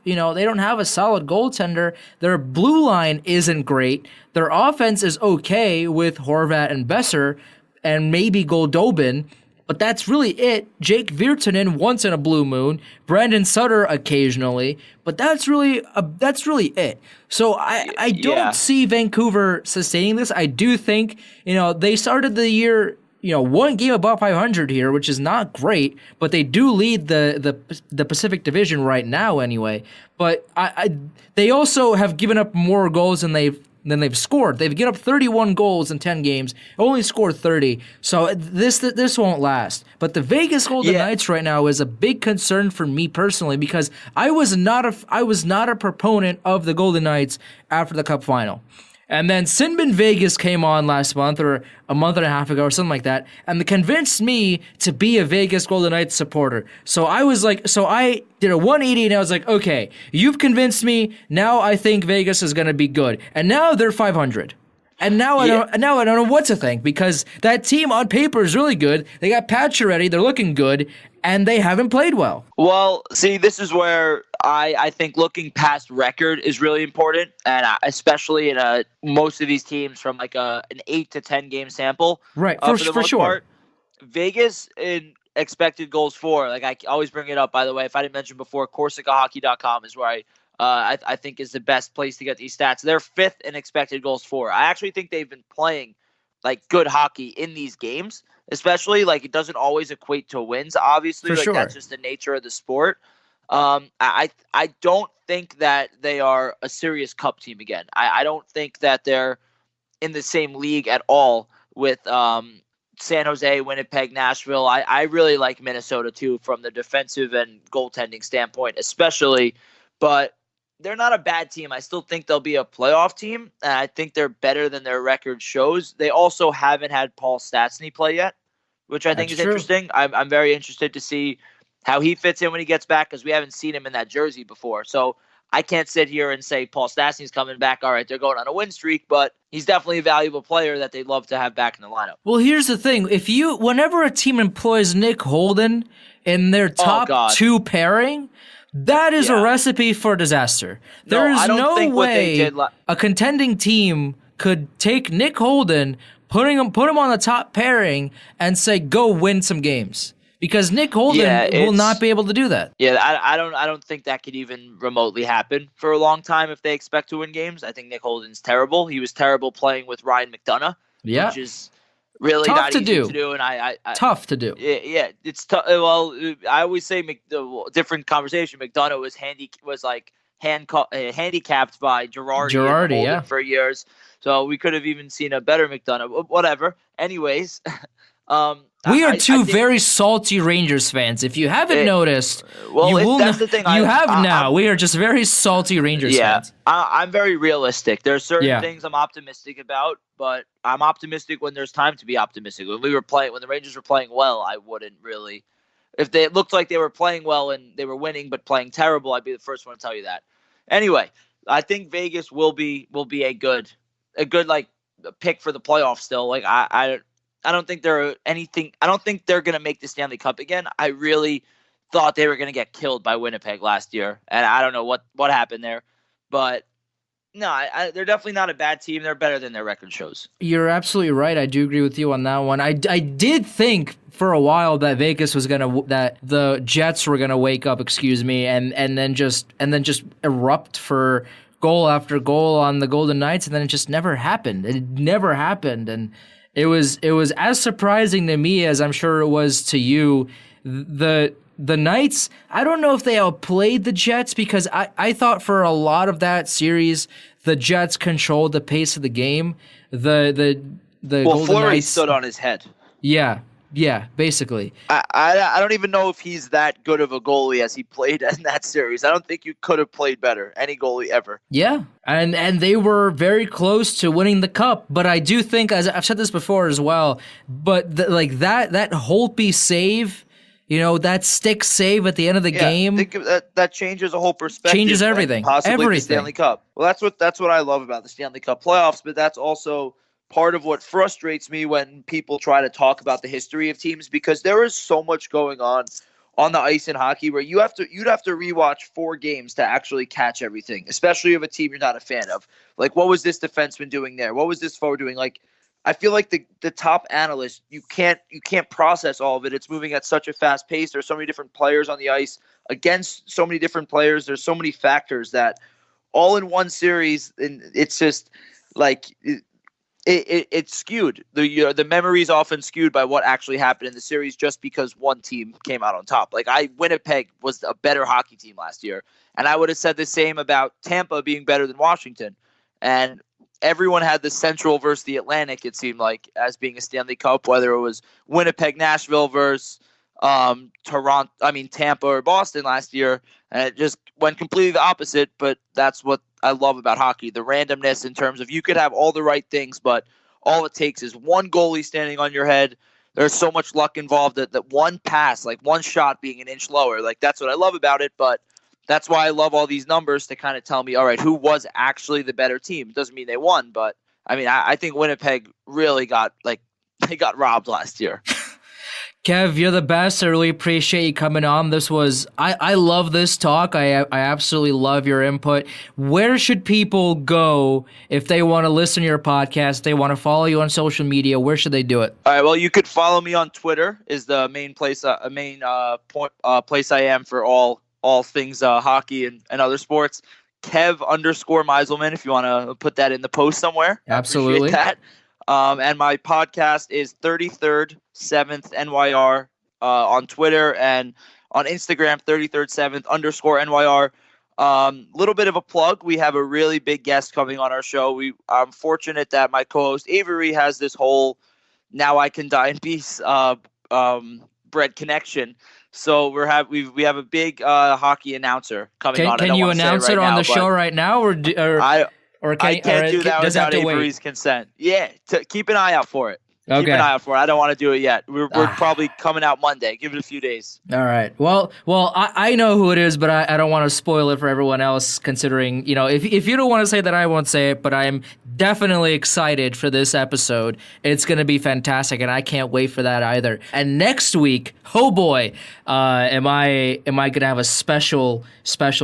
a solid goaltender. Their blue line isn't great. Their offense is okay with Horvat and Besser and maybe Goldobin. But that's really it. Jake Virtanen once in a blue moon, Brandon Sutter occasionally, but that's really it. So I don't see Vancouver sustaining this. I do think, they started the year, one game above 500 here, which is not great, but they do lead the Pacific Division right now anyway. But they also have given up more goals than they've scored. They've given up 31 goals in 10 games, only scored 30. So this won't last. But the Vegas Golden Knights right now is a big concern for me personally because I was not a proponent of the Golden Knights after the Cup final. And then Sinbin Vegas came on last month or a month and a half ago or something like that, and they convinced me to be a Vegas Golden Knights supporter. So I did a 180 and I was like, okay, you've convinced me. Now I think Vegas is going to be good. And now they're 500. And now I don't know what to think because that team on paper is really good. They got Pacioretty, they're looking good, and they haven't played well. Well, see, this is where I think looking past record is really important, and especially in most of these teams from like an 8 to 10 game sample. Right, for sure. Part, Vegas in expected goals for, like I always bring it up, by the way, if I didn't mention before, CorsicaHockey.com is where I think is the best place to get these stats. They're 5th in expected goals for. I actually think they've been playing like good hockey in these games, especially like it doesn't always equate to wins. Obviously, for like sure. That's just the nature of the sport. I don't think that they are a serious cup team again. I don't think that they're in the same league at all with San Jose, Winnipeg, Nashville. I really like Minnesota too from the defensive and goaltending standpoint, especially. But they're not a bad team. I still think they'll be a playoff team, and I think they're better than their record shows. They also haven't had Paul Stastny play yet, which I think is interesting. I'm very interested to see how he fits in when he gets back because we haven't seen him in that jersey before. So I can't sit here and say Paul Stastny's coming back. All right, they're going on a win streak, but he's definitely a valuable player that they'd love to have back in the lineup. Well, here's the thing. Whenever a team employs Nick Holden in their top two pairing, that is a recipe for disaster. There is no way a contending team could take Nick Holden, put him on the top pairing, and say, go win some games. Because Nick Holden will not be able to do that. Yeah, I don't think that could even remotely happen for a long time if they expect to win games. I think Nick Holden's terrible. He was terrible playing with Ryan McDonough, which is really not easy to do. And tough to do. Yeah, it's tough. Well, I always say different conversation. McDonough was handicapped by Girardi for years, so we could have even seen a better McDonough. Whatever. Anyways. We are two very salty Rangers fans. If you haven't noticed, that's the thing. You have now. We are just very salty Rangers fans. I'm very realistic. There are certain things I'm optimistic about, but I'm optimistic when there's time to be optimistic. When the Rangers were playing well, I wouldn't really. If they looked like they were playing well and they were winning but playing terrible, I'd be the first one to tell you that. Anyway, I think Vegas will be a good pick for the playoffs still. Like I don't think they're anything. I don't think they're going to make the Stanley Cup again. I really thought they were going to get killed by Winnipeg last year, and I don't know what happened there. But no, they're definitely not a bad team. They're better than their record shows. You're absolutely right. I do agree with you on that one. I did think for a while that that the Jets were going to wake up, and then just erupt for goal after goal on the Golden Knights, and then it just never happened. It never happened, and It was as surprising to me as I'm sure it was to you. The Knights, I don't know if they outplayed the Jets because I thought for a lot of that series the Jets controlled the pace of the game. The Golden Fleury Knights stood on his head. Yeah, basically. I don't even know if he's that good of a goalie as he played in that series. I don't think you could have played better, any goalie ever. Yeah, and they were very close to winning the cup, but I do think, as I've said this before as well, but that Holtby save, that stick save at the end of the game. I think that changes a whole perspective. Changes everything. Possibly the Stanley Cup. Well, that's what I love about the Stanley Cup playoffs, but that's also part of what frustrates me when people try to talk about the history of teams, because there is so much going on the ice in hockey where you'd have to rewatch 4 games to actually catch everything, especially of a team you're not a fan of. Like, what was this defenseman doing there? What was this forward doing? Like, I feel like the top analysts, you can't process all of it. It's moving at such a fast pace. There's so many different players on the ice against so many different players. There's so many factors that all in one series, and it's just like it's skewed. The memory is often skewed by what actually happened in the series just because one team came out on top. Like Winnipeg was a better hockey team last year, and I would have said the same about Tampa being better than Washington. And everyone had the Central versus the Atlantic, it seemed like, as being a Stanley Cup, whether it was Winnipeg, Nashville versus Tampa or Boston last year, and it just went completely the opposite. But that's what I love about hockey, the randomness in terms of you could have all the right things, but all it takes is one goalie standing on your head. There's so much luck involved that one pass, like one shot being an inch lower, like that's what I love about it. But that's why I love all these numbers to kind of tell me, all right, who was actually the better team? It doesn't mean they won, but I mean, I think Winnipeg really got robbed last year. Kev, you're the best. I really appreciate you coming on. I love this talk. I absolutely love your input. Where should people go if they want to listen to your podcast, if they want to follow you on social media? Where should they do it? All right, well, you could follow me on Twitter is the main place, place I am for all things hockey and other sports. Kev_Meiselman, if you want to put that in the post somewhere. Absolutely. That. And my podcast is 33rd 7th NYR on Twitter, and on Instagram, 33rd 7th _NYR. Little bit of a plug. We have a really big guest coming on our show. I'm fortunate that my co-host Avery has this whole Now I Can Die in Peace bread connection. So we have a big hockey announcer coming on. Can you announce it on the show right now, or I can't do that without Avery's consent. Yeah, keep an eye out for it. Okay. Keep an eye out for it. I don't want to do it yet. We're probably coming out Monday. Give it a few days. All right. Well, I know who it is, but I don't want to spoil it for everyone else, considering, if you don't want to say that, I won't say it, but I'm definitely excited for this episode. It's going to be fantastic, and I can't wait for that either. And next week, oh boy, am I going to have a special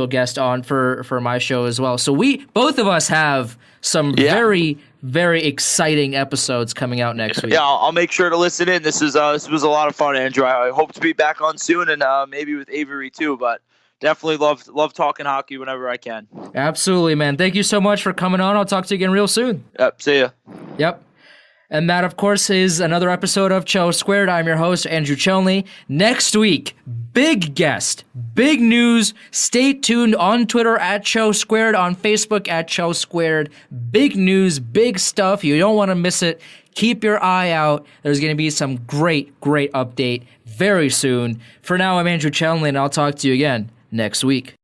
guest on for my show as well. So both of us have some very, very exciting episodes coming out next week. Yeah, I'll make sure to listen in. This was a lot of fun, Andrew. I hope to be back on soon, and maybe with Avery too. But definitely love talking hockey whenever I can. Absolutely, man. Thank you so much for coming on. I'll talk to you again real soon. Yep. See ya. Yep. And that, of course, is another episode of Chel Squared. I'm your host, Andrew Chelney. Next week, big guest, big news. Stay tuned on Twitter at Chel Squared, on Facebook at Chel Squared. Big news, big stuff. You don't want to miss it. Keep your eye out. There's going to be some great update very soon. For now, I'm Andrew Chelney, and I'll talk to you again next week.